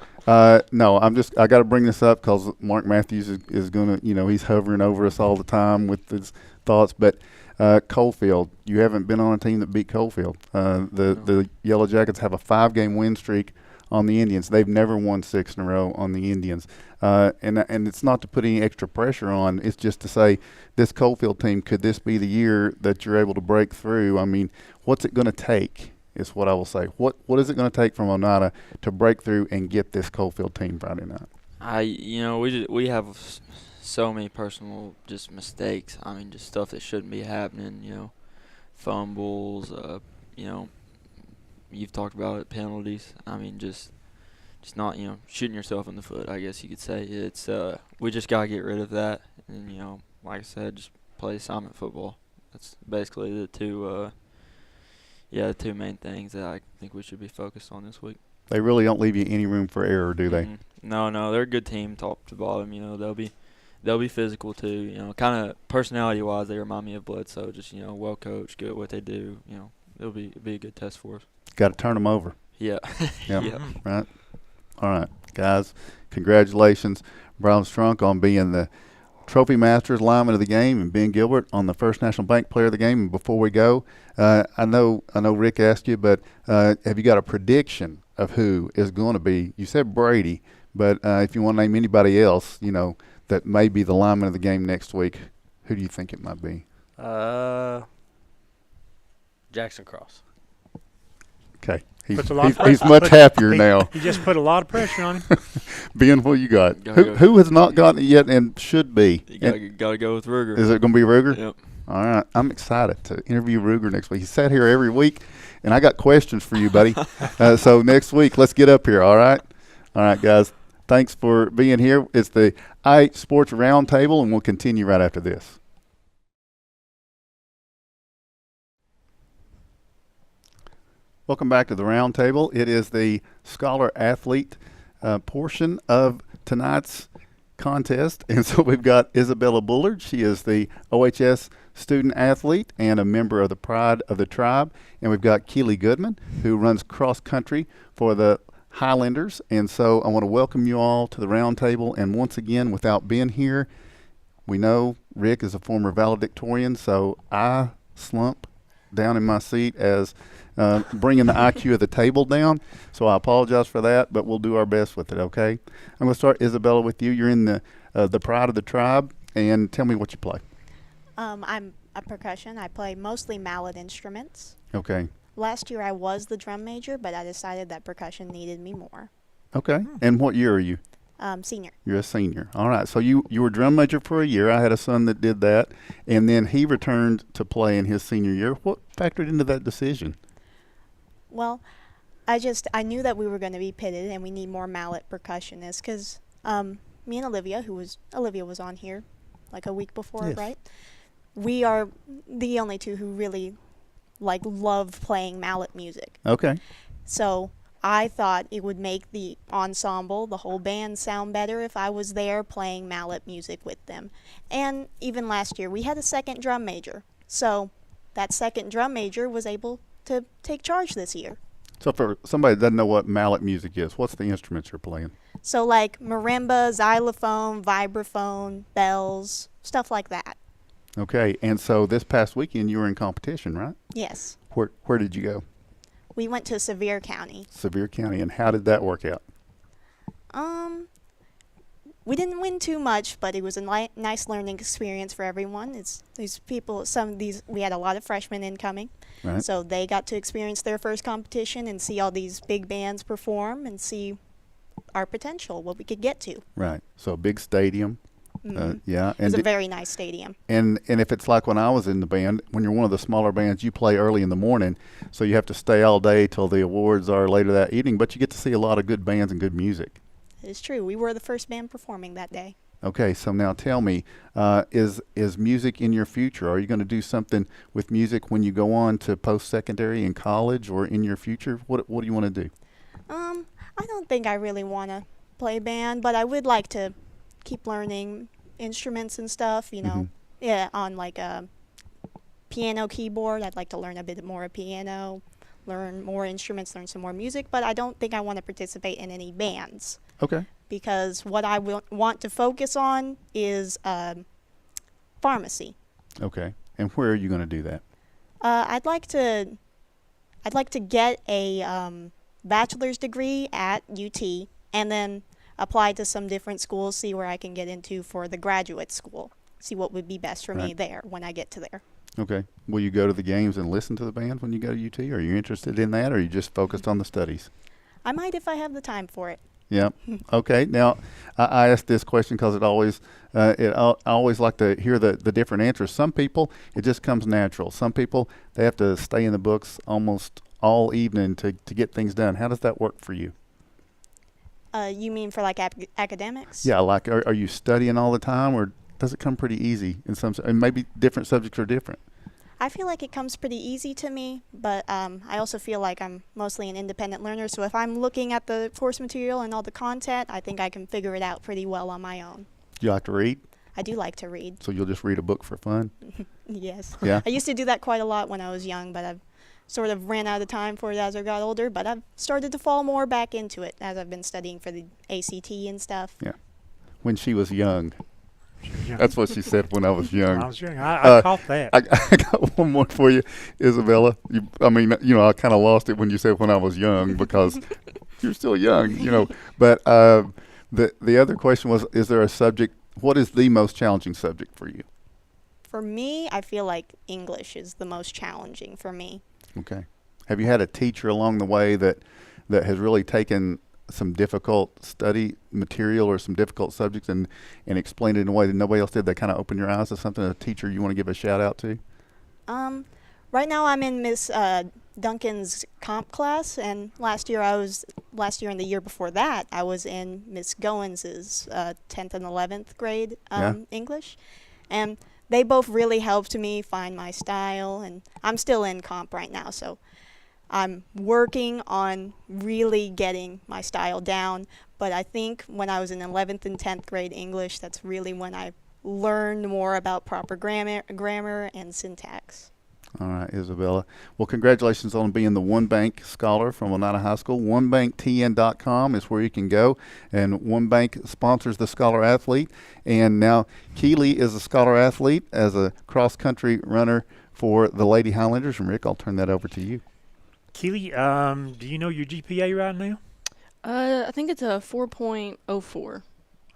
no, I got to bring this up because Mark Matthews is gonna, he's hovering over us all the time with his thoughts. But Coalfield, you haven't been on a team that beat Coalfield. The Yellow Jackets have a 5-game win streak on the Indians. They've never won 6 in a row on the Indians. And it's not to put any extra pressure on. It's just to say this Coalfield team, could this be the year that you're able to break through? I mean, what's it going to take is what I will say. What is it going to take from Oneida to break through and get this Coalfield team Friday night? We have so many personal just mistakes. I mean, just stuff that shouldn't be happening, fumbles, you've talked about it, penalties. I mean, just not, shooting yourself in the foot, I guess you could say. It's we just got to get rid of that and, like I said, just play assignment football. That's basically the two main things that I think we should be focused on this week. They really don't leave you any room for error, do they? No, they're a good team top to bottom. They'll be physical too. Kind of personality-wise, they remind me of Bledsoe. Just well coached, good at what they do. It'll be a good test for us. Got to turn them over. Yeah. Yep. Right. All right, guys. Congratulations, Brown Strunk, on being the Trophy Masters lineman of the game, and Ben Gilbert on the First National Bank Player of the game. And before we go, I know Rick asked you, but have you got a prediction of who is going to be? You said Brady, but if you want to name anybody else, that may be the lineman of the game next week, who do you think it might be? Jackson Cross. Okay. He's much happier now. You just put a lot of pressure on him. Ben, what you got? Who has not gotten it yet and should be? You got to go with Ruger. Is it going to be Ruger? Yep. All right. I'm excited to interview Ruger next week. He sat here every week, and I got questions for you, buddy. So next week, let's get up here, all right? All right, guys. Thanks for being here. It's the IH Sports Roundtable, and we'll continue right after this. Welcome back to the Roundtable. It is the Scholar Athlete portion of tonight's contest. And so we've got Isabella Bullard. She is the OHS student athlete and a member of the Pride of the Tribe. And we've got Keely Goodman, who runs cross country for the Highlanders. And so I want to welcome you all to the Roundtable. And once again, without being here, we know Rick is a former valedictorian, so I slump down in my seat as bringing the IQ of the table down. So I apologize for that, but we'll do our best with it, okay? I'm going to start, Isabella, with you. You're in the Pride of the Tribe, and tell me what you play. I'm a percussion. I play mostly mallet instruments. Okay. Last year I was the drum major, but I decided that percussion needed me more. Okay. And what year are you? Senior. You're a senior. All right. So you were drum major for a year. I had a son that did that, and then he returned to play in his senior year. What factored into that decision? Well, I knew that we were going to be pitted and we need more mallet percussionists because me and Olivia was on here like a week before, yes. Right? We are the only two who really love playing mallet music. Okay. So I thought it would make the ensemble, the whole band, sound better if I was there playing mallet music with them. And even last year we had a second drum major. So that second drum major was able to take charge this year. So for somebody that doesn't know what mallet music is, what's the instruments you're playing? So like marimba, xylophone, vibraphone, bells, stuff like that. Okay, and so this past weekend you were in competition, right? Yes. Where did you go? We went to Sevier County. Sevier County, and how did that work out? We didn't win too much, but it was a nice learning experience for everyone. We had a lot of freshmen incoming. Right. So they got to experience their first competition and see all these big bands perform and see our potential, what we could get to. Right. So a big stadium. Mm-hmm. Yeah. It was a very nice stadium. And if it's like when I was in the band, when you're one of the smaller bands, you play early in the morning, so you have to stay all day till the awards are later that evening, but you get to see a lot of good bands and good music. It's true. We were the first band performing that day. Okay, so now tell me, is music in your future? Are you going to do something with music when you go on to post-secondary in college or in your future? What do you want to do? I don't think I really want to play band, but I would like to keep learning instruments and stuff, you know. Mm-hmm. Yeah, on like a piano keyboard. I'd like to learn a bit more of piano, learn more instruments, learn some more music, but I don't think I want to participate in any bands. Okay. Because what I want to focus on is pharmacy. Okay. And where are you going to do that? I'd like to get a bachelor's degree at UT and then apply to some different schools, see where I can get into for the graduate school, see what would be best for me there when I get to there. Okay. Will you go to the games and listen to the band when you go to UT? Are you interested in that, or are you just focused on the studies? I might if I have the time for it. Yeah. Okay. Now, I asked this question because I always like to hear the different answers. Some people, it just comes natural. Some people, they have to stay in the books almost all evening to get things done. How does that work for you? You mean for like academics? Yeah. Like, are you studying all the time, or does it come pretty easy in some? And maybe different subjects are different. I feel like it comes pretty easy to me, but I also feel like I'm mostly an independent learner, so if I'm looking at the course material and all the content, I think I can figure it out pretty well on my own. Do you like to read? I do like to read. So you'll just read a book for fun? Yes. Yeah. I used to do that quite a lot when I was young, but I've sort of ran out of time for it as I got older, but I've started to fall more back into it as I've been studying for the ACT and stuff. Yeah. When she was young. That's what she said when I was young. I was young. I caught that. I got one more for you, Isabella. I kind of lost it when you said when I was young because you're still young, But the other question was, is there a subject, what is the most challenging subject for you? For me, I feel like English is the most challenging for me. Okay. Have you had a teacher along the way that has really taken some difficult study material or some difficult subjects and explained it in a way that nobody else did? That kind of opened your eyes to something, a teacher you want to give a shout out to? Right now I'm in Miss Duncan's comp class, and last year and the year before that I was in Miss Goins's 10th and 11th grade English, and they both really helped me find my style, and I'm still in comp right now, so I'm working on really getting my style down. But I think when I was in 11th and 10th grade English, that's really when I learned more about proper grammar and syntax. All right, Isabella. Well, congratulations on being the One Bank Scholar from Oneida High School. OneBankTN.com is where you can go, and One Bank sponsors the Scholar Athlete. And now Keely is a Scholar Athlete as a cross-country runner for the Lady Highlanders. And Rick, I'll turn that over to you. Keely, do you know your GPA right now? I think it's a 4.04.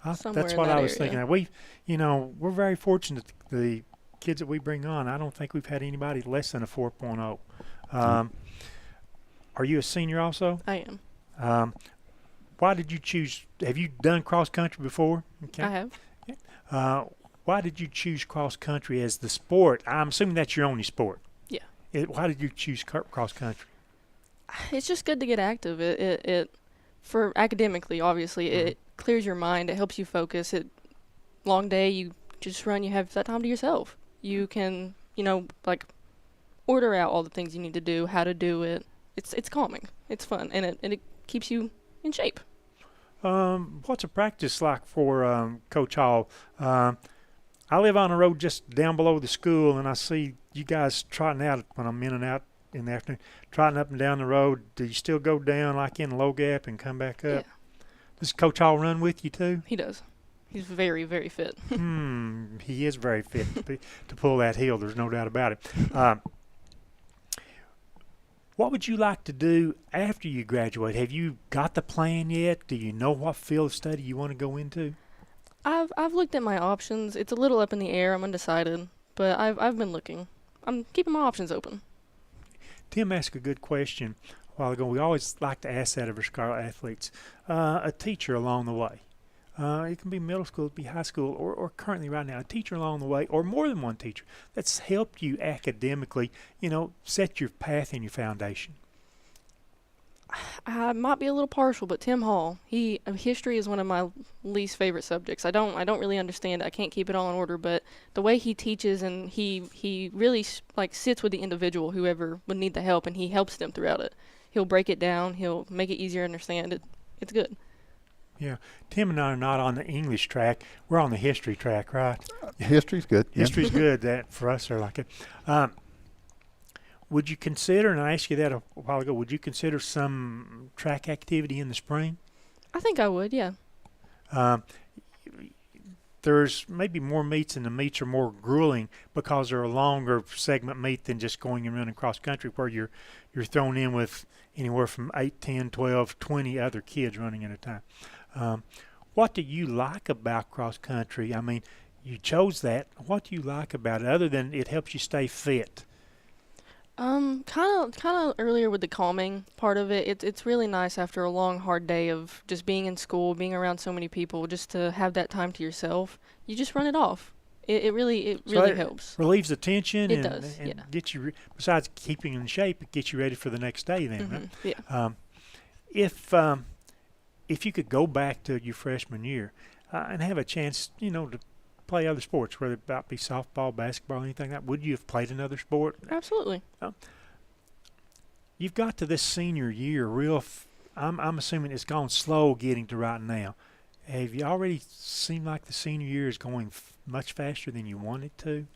That's what I was thinking. We're very fortunate. The kids that we bring on, I don't think we've had anybody less than a 4.0. Are you a senior also? I am. Why did you choose? Have you done cross country before? Okay. I have. Why did you choose cross country as the sport? I'm assuming that's your only sport. Yeah. Why did you choose cross country? It's just good to get active. It for academically, obviously, it clears your mind. It helps you focus. Long day, you just run. You have that time to yourself. You can, order out all the things you need to do, how to do it. It's calming. It's fun, and it keeps you in shape. What's a practice like for Coach Hall? I live on a road just down below the school, and I see you guys trotting out when I'm in and out in the afternoon, trotting up and down the road. Do you still go down like in low gap and come back up? Yeah. Does Coach Hall run with you too? He does. He's very, very fit. He is very fit to pull that hill. There's no doubt about it. What would you like to do after you graduate? Have you got the plan yet? Do you know what field of study you want to go into? I've looked at my options. It's a little up in the air. I'm undecided, but I've been looking. I'm keeping my options open. Tim asked a good question a while ago. We always like to ask that of our scholar athletes. A teacher along the way. It can be middle school, it can be high school, or currently right now, a teacher along the way, or more than one teacher that's helped you academically, set your path and your foundation. I might be a little partial, but Tim Hall, history is one of my least favorite subjects. I don't really understand it. I can't keep it all in order, but the way he teaches, and he really sits with the individual, whoever would need the help, and he helps them throughout it. He'll break it down. He'll make it easier to understand. It's good. Yeah, Tim and I are not on the English track. We're on the history track, right? History's good. History's good. That for us are like it. Would you consider, and I asked you that a while ago, would you consider some track activity in the spring? I think I would, yeah. There's maybe more meets, and the meets are more grueling because they're a longer segment meet than just going and running cross country, where you're thrown in with anywhere from 8, 10, 12, 20 other kids running at a time. What do you like about cross country? I mean, you chose that. What do you like about it other than it helps you stay fit? Kind of earlier with the calming part of it. It's really nice after a long, hard day of just being in school, being around so many people, just to have that time to yourself. You just run it off. It really helps. Relieves the tension. It does, yeah. Gets you, besides keeping in shape, it gets you ready for the next day then, right? Yeah. If you could go back to your freshman year and have a chance, to play other sports, whether it be softball, basketball, anything like that, would you have played another sport? Absolutely. You've got to this senior year I'm assuming it's gone slow getting to right now. Have you already seemed like the senior year is going much faster than you want it to?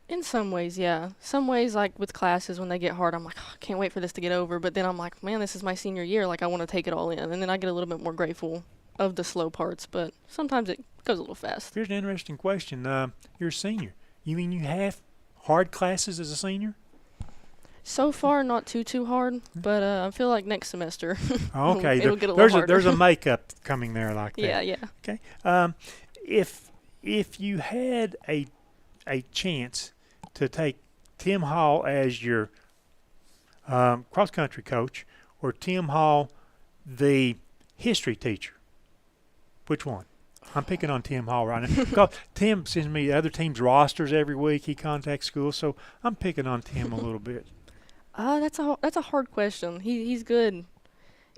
In some ways, yeah. Some ways, like with classes, when they get hard, I'm like, I can't wait for this to get over. But then I'm like, man, this is my senior year. Like, I want to take it all in. And then I get a little bit more grateful of the slow parts. But sometimes it goes a little fast. Here's an interesting question. You're a senior. You mean you have hard classes as a senior? So far, not too hard. But I feel like next semester, okay, it'll get a little harder. There's a makeup coming there like that. Yeah. Okay. If you had a chance to take Tim Hall as your cross-country coach or Tim Hall, the history teacher, which one? I'm picking on Tim Hall right now. Because Tim sends me other teams' rosters every week. He contacts schools, so I'm picking on Tim a little bit. That's a hard question. He's good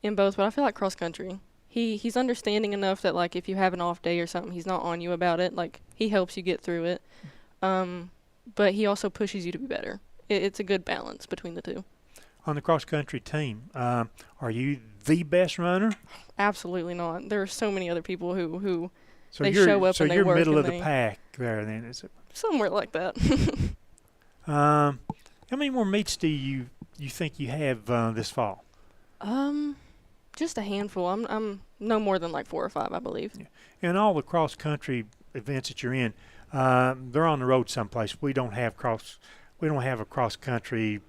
in both, but I feel like cross country. He's understanding enough that like if you have an off day or something, he's not on you about it. Like he helps you get through it, but he also pushes you to be better. It's a good balance between the two. On the cross country team, are you the best runner? Absolutely not. There are so many other people who So they you're, show up so and they you're work middle and of the they- pack there. Then is it? Somewhere like that. How many more meets do you think you have this fall? Just a handful. I'm no more than like 4 or 5, I believe. Yeah. And all the cross country events that you're in, they're on the road someplace. We don't have a cross country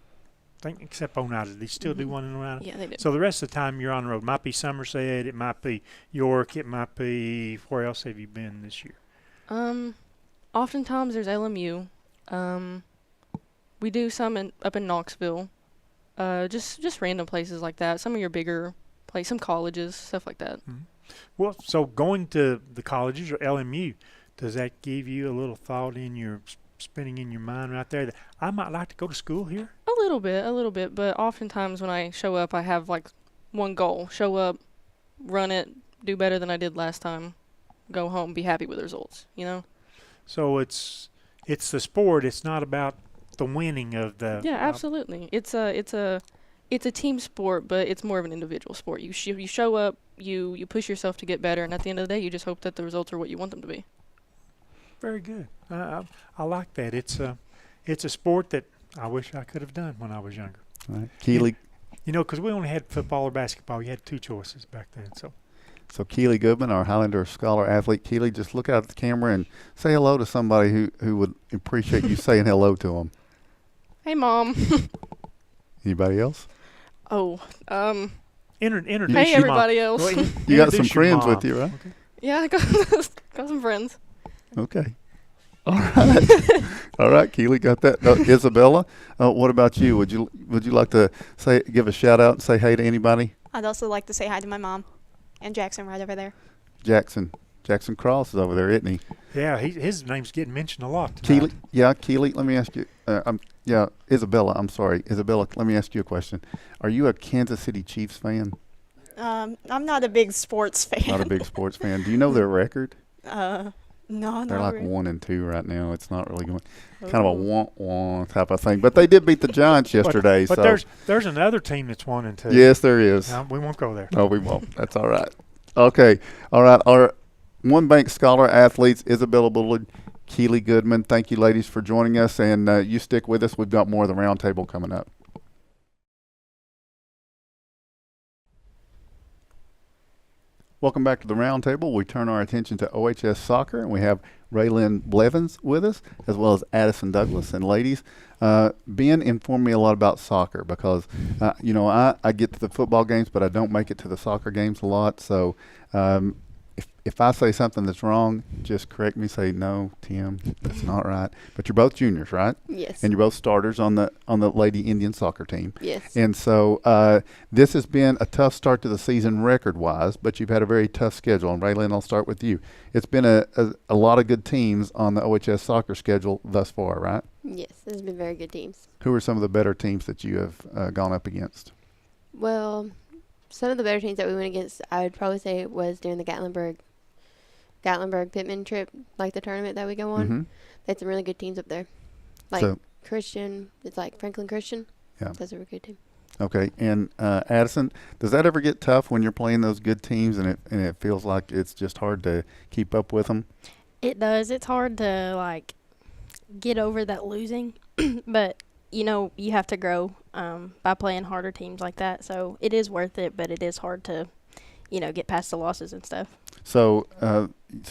thing except Oneida. They still do one in Oneida. Yeah, they do. So the rest of the time you're on the road. Might be Somerset. It might be York. It might be where else have you been this year? Oftentimes there's LMU. We do some up in Knoxville. Just random places like that. Some of your bigger places, some colleges, stuff like that. Mm-hmm. Well, so going to the colleges or LMU, does that give you a little thought in your spinning in your mind right there that I might like to go to school here? A little bit. But oftentimes when I show up, I have like one goal: show up, run it, do better than I did last time, go home, be happy with the results. You know. So it's the sport. It's not about the winning of the. Yeah, absolutely. It's a team sport, but it's more of an individual sport. You show up, you push yourself to get better, and at the end of the day, you just hope that the results are what you want them to be. Very good. I like that. It's a sport that I wish I could have done when I was younger. All right. Keely. You know, because we only had football or basketball. You had 2 choices back then. So Keely Goodman, our Highlander Scholar athlete. Keely, just look out at the camera and say hello to somebody who would appreciate you saying hello to them. Hey, Mom. Anybody else? Oh, introduce hey, everybody else. Well, you got some introduce your friends mom. with you, right? Okay. Yeah, I got some friends. Okay. All right. All right, Keely, got that. Isabella, what about you? Would you like to give a shout out and say hey to anybody? I'd also like to say hi to my mom and Jackson right over there. Jackson Cross is over there, isn't he? Yeah, his name's getting mentioned a lot tonight. Keely, let me ask you. Isabella, I'm sorry. Isabella, let me ask you a question. Are you a Kansas City Chiefs fan? I'm not a big sports fan. Not a big sports fan. Do you know their record? No, they're not like really. 1-2 right now. It's not really going, kind of a wah-wah type of thing. But they did beat the Giants yesterday. But so there's another team that's 1-2. yes, there is. No, we won't go there. No, we won't. That's all right. Okay. All right. Our One Bank Scholar athletes, Isabella Bullard, Keely Goodman. Thank you, ladies, for joining us. And you stick with us. We've got more of the roundtable coming up. Welcome back to the roundtable. We turn our attention to OHS soccer, and we have Raylyn Blevins with us, as well as Addison Douglas. And ladies, Ben informed me a lot about soccer because, I get to the football games, but I don't make it to the soccer games a lot. So if I say something that's wrong, just correct me. Say, no, Tim, that's not right. But you're both juniors, right? Yes. And you're both starters on the Lady Indian soccer team. Yes. And so this has been a tough start to the season record-wise, but you've had a very tough schedule. And Raylyn, I'll start with you. It's been a lot of good teams on the OHS soccer schedule thus far, right? Yes, there's been very good teams. Who are some of the better teams that you have gone up against? Well, some of the better teams that we went against, I would probably say, was during the Gatlinburg-Pittman trip, like the tournament that we go on. Mm-hmm. They had some really good teams up there. Like Christian, it's like Franklin Christian. Yeah. That's a really good team. Okay, and Addison, does that ever get tough when you're playing those good teams and it feels like it's just hard to keep up with them? It does. It's hard to get over that losing, but you have to grow by playing harder teams like that. So it is worth it, but it is hard to get past the losses and stuff. So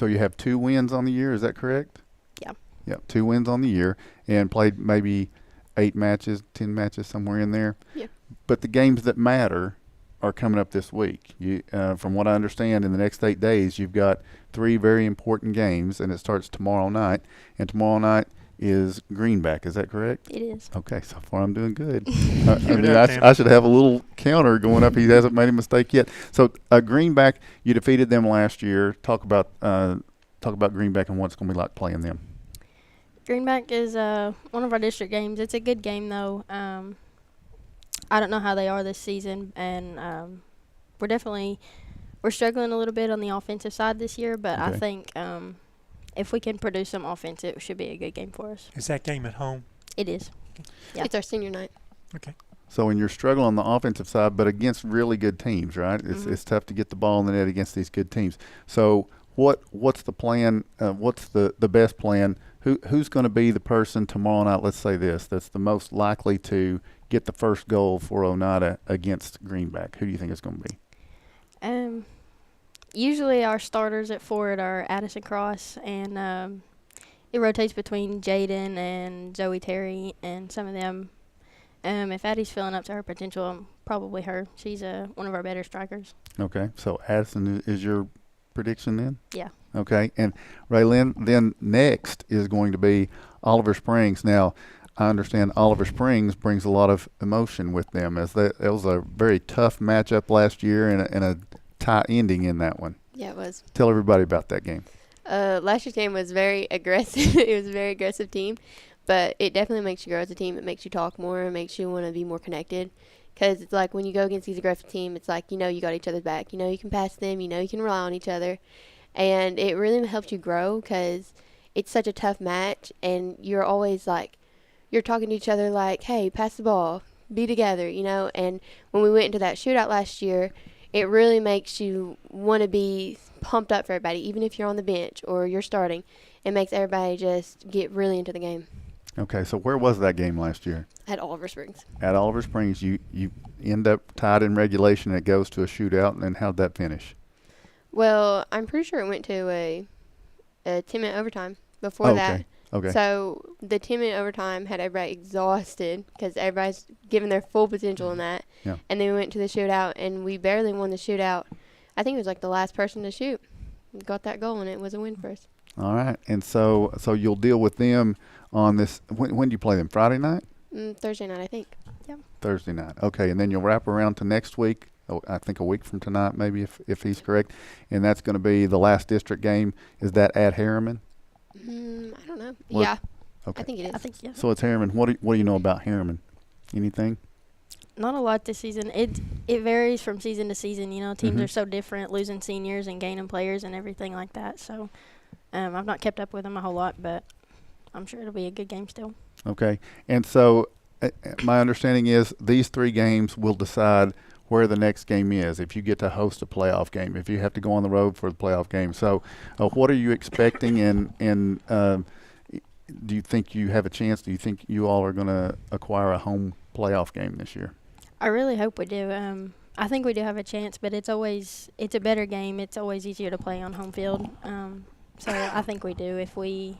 you have 2 wins on the year, is that correct? Yeah. Yeah, 2 wins on the year and played maybe 8 matches, 10 matches, somewhere in there. Yeah. But the games that matter are coming up this week. You, from what I understand, in the next 8 days, you've got 3 very important games, and it starts tomorrow night. And tomorrow night is Greenback. Is that correct? It is. Okay, so far I'm doing good. I should have a little counter going up. He hasn't made a mistake yet. So Greenback, you defeated them last year. Talk about Greenback and what it's going to be like playing them. Greenback is one of our district games. It's a good game, though. I don't know how they are this season, and we're struggling a little bit on the offensive side this year, but I think if we can produce some offense, it should be a good game for us. Is that game at home? It is. Yeah. It's our senior night. Okay. So when you're struggling on the offensive side, but against really good teams, right? It's tough to get the ball in the net against these good teams. So what's the plan? What's the best plan? Who's going to be the person tomorrow night, let's say this, that's the most likely to get the first goal for Oneida against Greenback? Who do you think it's going to be? Usually our starters at forward are Addison Cross, and it rotates between Jaden and Zoe Terry and some of them. If Addie's filling up to her potential, probably her. She's one of our better strikers. Okay, so Addison is your prediction then? Yeah. Okay, and Raylyn, then next is going to be Oliver Springs. Now, I understand Oliver Springs brings a lot of emotion with them, as it was a very tough matchup last year and a tie ending in that one. Yeah, it was. Tell everybody about that game. Last year's game was very aggressive. It was a very aggressive team, but it definitely makes you grow as a team. It makes you talk more. It makes you want to be more connected, because it's like when you go against these aggressive teams, it's like, you got each other's back. You can pass them. You can rely on each other, and it really helps you grow because it's such a tough match, and you're always like, you're talking to each other like, hey, pass the ball, be together, And when we went into that shootout last year, it really makes you want to be pumped up for everybody, even if you're on the bench or you're starting. It makes everybody just get really into the game. Okay, so where was that game last year? At Oliver Springs. At Oliver Springs, you end up tied in regulation. And it goes to a shootout, and how'd that finish? Well, I'm pretty sure it went to a 10-minute overtime before that. Okay. So the 10-minute overtime had everybody exhausted because everybody's giving their full potential in that. Yeah. And then we went to the shootout, and we barely won the shootout. I think it was like the last person to shoot. We got that goal, and it was a win for us. All right, and so you'll deal with them on this. When do you play them? Friday night? Thursday night, I think. Yeah. Thursday night. Okay, and then you'll wrap around to next week. I think a week from tonight, maybe, if he's correct. And that's going to be the last district game. Is that at Harriman? I don't know. What? Yeah. Okay. I think it is. I think, yeah. So it's Harriman. What do you know about Harriman? Anything? Not a lot this season. It varies from season to season. Teams are so different, losing seniors and gaining players and everything like that. So I've not kept up with them a whole lot, but I'm sure it'll be a good game still. Okay. And so my understanding is these 3 games will decide where the next game is, if you get to host a playoff game, if you have to go on the road for the playoff game. So what are you expecting, and do you think you have a chance? Do you think you all are going to acquire a home playoff game this year? I really hope we do. I think we do have a chance, but it's a better game. It's always easier to play on home field. So I think we do. If we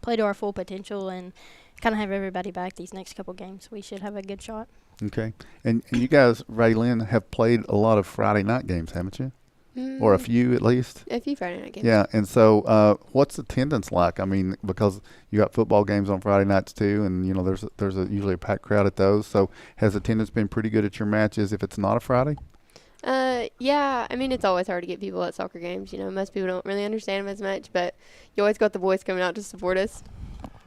play to our full potential and kind of have everybody back these next couple games, we should have a good shot. Okay. And you guys, Raylyn, have played a lot of Friday night games, haven't you? Or a few at least? A few Friday night games. Yeah. And so what's attendance like? I mean, because you got football games on Friday nights too, and, there's usually a packed crowd at those. So has attendance been pretty good at your matches if it's not a Friday? Yeah. I mean, it's always hard to get people at soccer games. Most people don't really understand them as much, but you always got the boys coming out to support us.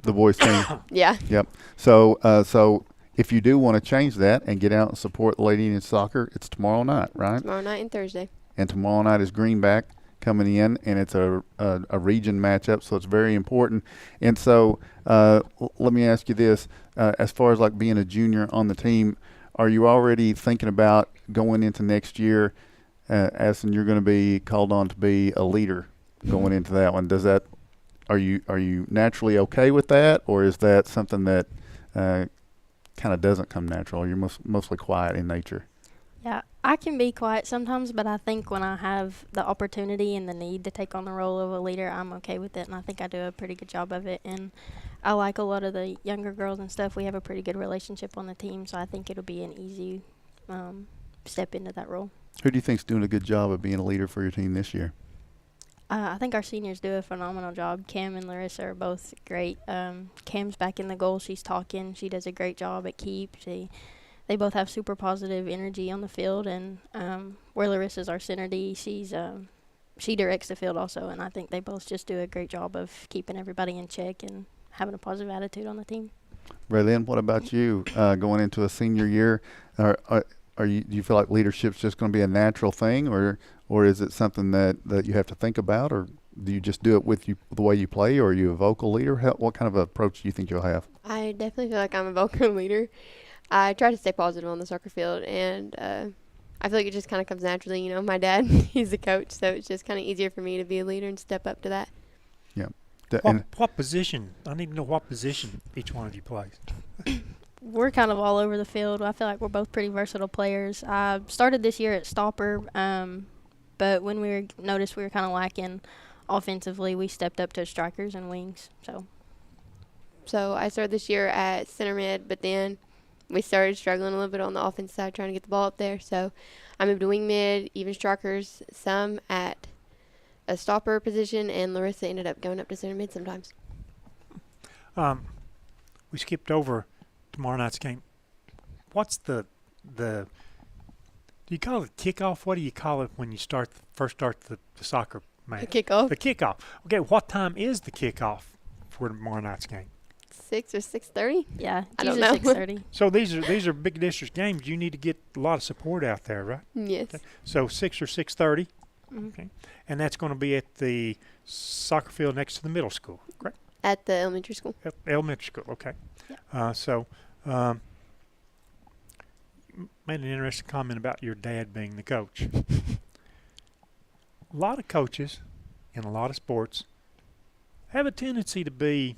The boys team? Yeah. Yep. So if you do want to change that and get out and support the Lady Indians soccer, it's tomorrow night, right? Tomorrow night and Thursday. And tomorrow night is Greenback coming in, and it's a region matchup, so it's very important. And so let me ask you this. As far as like being a junior on the team, are you already thinking about going into next year, Addison, you're going to be called on to be a leader going into that one? Are you naturally okay with that, or is that something that kind of doesn't come natural? You're mostly quiet in nature. Yeah, I can be quiet sometimes, but I think when I have the opportunity and the need to take on the role of a leader, I'm okay with it, and I think I do a pretty good job of it. And I like a lot of the younger girls and stuff. We have a pretty good relationship on the team, so I think it'll be an easy step into that role. Who do you think's doing a good job of being a leader for your team this year? I think our seniors do a phenomenal job. Cam and Larissa are both great. Cam's back in the goal. She's talking. She does a great job at keep. They both have super positive energy on the field, and where Larissa's our center D, she directs the field also, and I think they both just do a great job of keeping everybody in check and having a positive attitude on the team. Raylyn, what about you going into a senior year? Do you feel like leadership's just going to be a natural thing, or is it something that you have to think about, or do you just do it with the way you play, or are you a vocal leader? What kind of approach do you think you'll have? I definitely feel like I'm a vocal leader. I try to stay positive on the soccer field, and I feel like it just kind of comes naturally. You know, my dad, he's the coach, so it's just kind of easier for me to be a leader and step up to that. Yeah. What position? I need to know what position each one of you plays. We're kind of all over the field. I feel like we're both pretty versatile players. I started this year at stopper, but when we noticed we were kind of lacking offensively, we stepped up to strikers and wings. So I started this year at center mid, but then we started struggling a little bit on the offense side trying to get the ball up there. So I moved to wing mid, even strikers, some at a stopper position, and Larissa ended up going up to center mid sometimes. We skipped over tomorrow night's game. What's do you call it kickoff? What do you call it when you first start the soccer match? The kickoff. The kickoff. Okay, what time is the kickoff for tomorrow night's game? 6 or 6:30? Yeah, I don't usually know. 6:30. So these are big district games. You need to get a lot of support out there, right? Yes. Okay. So 6 or 6:30. Mm-hmm. Okay. And that's going to be at the soccer field next to the middle school, correct? At the elementary school. Elementary school, okay. Yeah. Made an interesting comment about your dad being the coach. A lot of coaches in a lot of sports have a tendency to be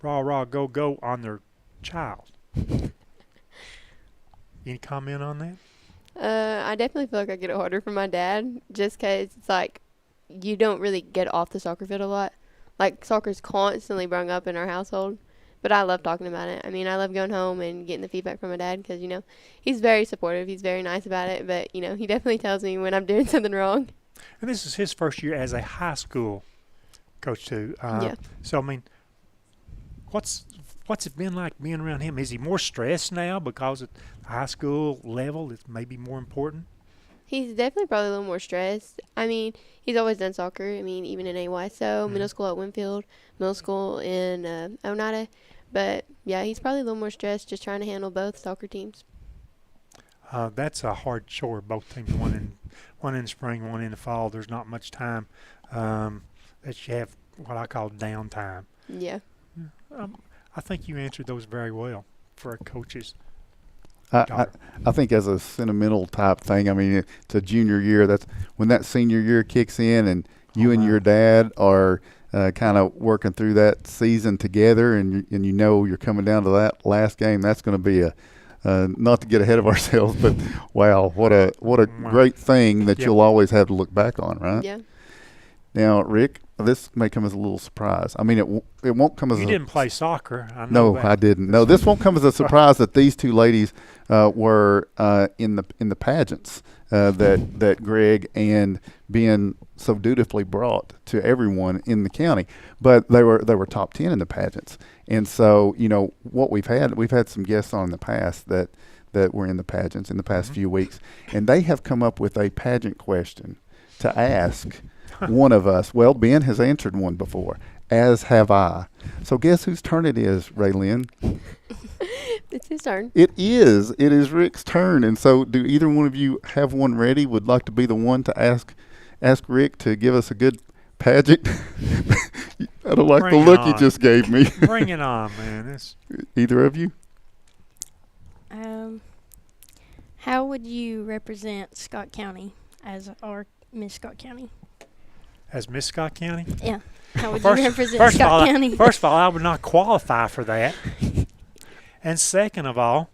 rah, rah, go, go on their child. Any comment on that? I definitely feel like I get it harder from my dad just because it's like you don't really get off the soccer field a lot. Like, soccer's constantly brung up in our household, but I love talking about it. I mean, I love going home and getting the feedback from my dad because, you know, he's very supportive. He's very nice about it, but, you know, he definitely tells me when I'm doing something wrong. And this is his first year as a high school coach, too. Yeah. So, I mean, what's it been like being around him? Is he more stressed now because at the high school level it's maybe more important? He's definitely probably a little more stressed. I mean, he's always done soccer. I mean, even in AYSO, middle school at Winfield, middle school in Oneida. But, yeah, he's probably a little more stressed just trying to handle both soccer teams. That's a hard chore, both teams, one in the spring, one in the fall. There's not much time that you have what I call downtime. Yeah. I think you answered those very well for our coaches. I think as a sentimental type thing, I mean, it's a junior year. That's when that senior year kicks in, and you and your dad are kind of working through that season together, and you know you're coming down to that last game. That's going to be not to get ahead of ourselves, but wow, what a great thing that you'll always have to look back on, right? Yeah. Now, Rick, this may come as a little surprise. I mean, it won't come as you a... You didn't play soccer. I know that. I didn't. No, this won't come as a surprise that these two ladies were in the pageants that Greg and Ben so dutifully brought to everyone in the county. But they were top 10 in the pageants. And so, you know, what we've had some guests on in the past that were in the pageants in the past few weeks, and they have come up with a pageant question to ask one of us. Well, Ben has answered one before, as have I. So guess whose turn it is, Raylyn? It's his turn. It is. It is Rick's turn. And so do either one of you have one ready? Would like to be the one to ask Rick to give us a good pageant? I don't like the look you just gave me. Bring it on, man. Either of you? How would you represent Scott County as our Miss Scott County? As Miss Scott County? Yeah. How would you represent Scott County? First of all, I would not qualify for that. And second of all,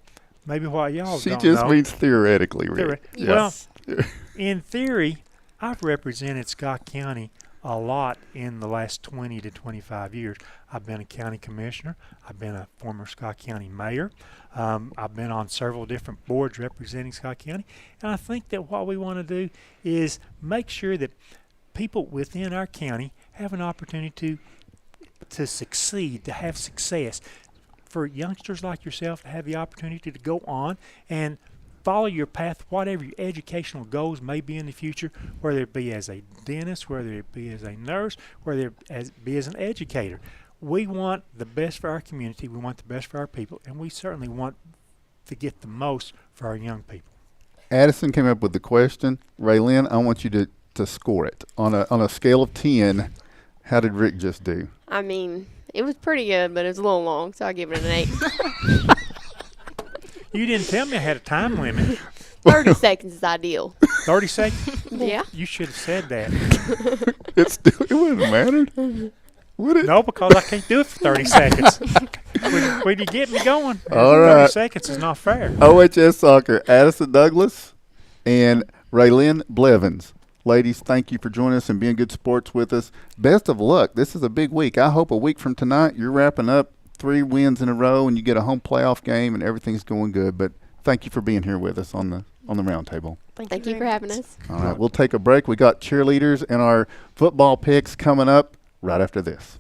maybe what y'all she don't just know, means theoretically, Rick. Yes. Well, in theory, I've represented Scott County a lot in the last 20 to 25 years. I've been a county commissioner. I've been a former Scott County mayor. I've been on several different boards representing Scott County. And I think that what we want to do is make sure that people within our county have an opportunity to succeed, to have success. For youngsters like yourself to have the opportunity to go on and follow your path, whatever your educational goals may be in the future, whether it be as a dentist, whether it be as a nurse, whether it be as an educator. We want the best for our community. We want the best for our people, and we certainly want to get the most for our young people. Addison came up with the question. Raylyn, I want you to score it. On a scale of 10, how did Rick just do? I mean, it was pretty good, but it was a little long, so I'll give it an 8. You didn't tell me I had a time limit. 30 seconds is ideal. 30 seconds? Yeah. You should have said that. It wouldn't have mattered. Would it? No, because I can't do it for 30 seconds. When you get me going, All 30 right. seconds is not fair. OHS Soccer, Addison Douglas and Raylyn Blevins. Ladies, thank you for joining us and being good sports with us. Best of luck. This is a big week. I hope a week from tonight you're wrapping up 3 wins in a row and you get a home playoff game and everything's going good. But thank you for being here with us on the roundtable. Thank you for having us. All right, we'll take a break. We got cheerleaders and our football picks coming up right after this.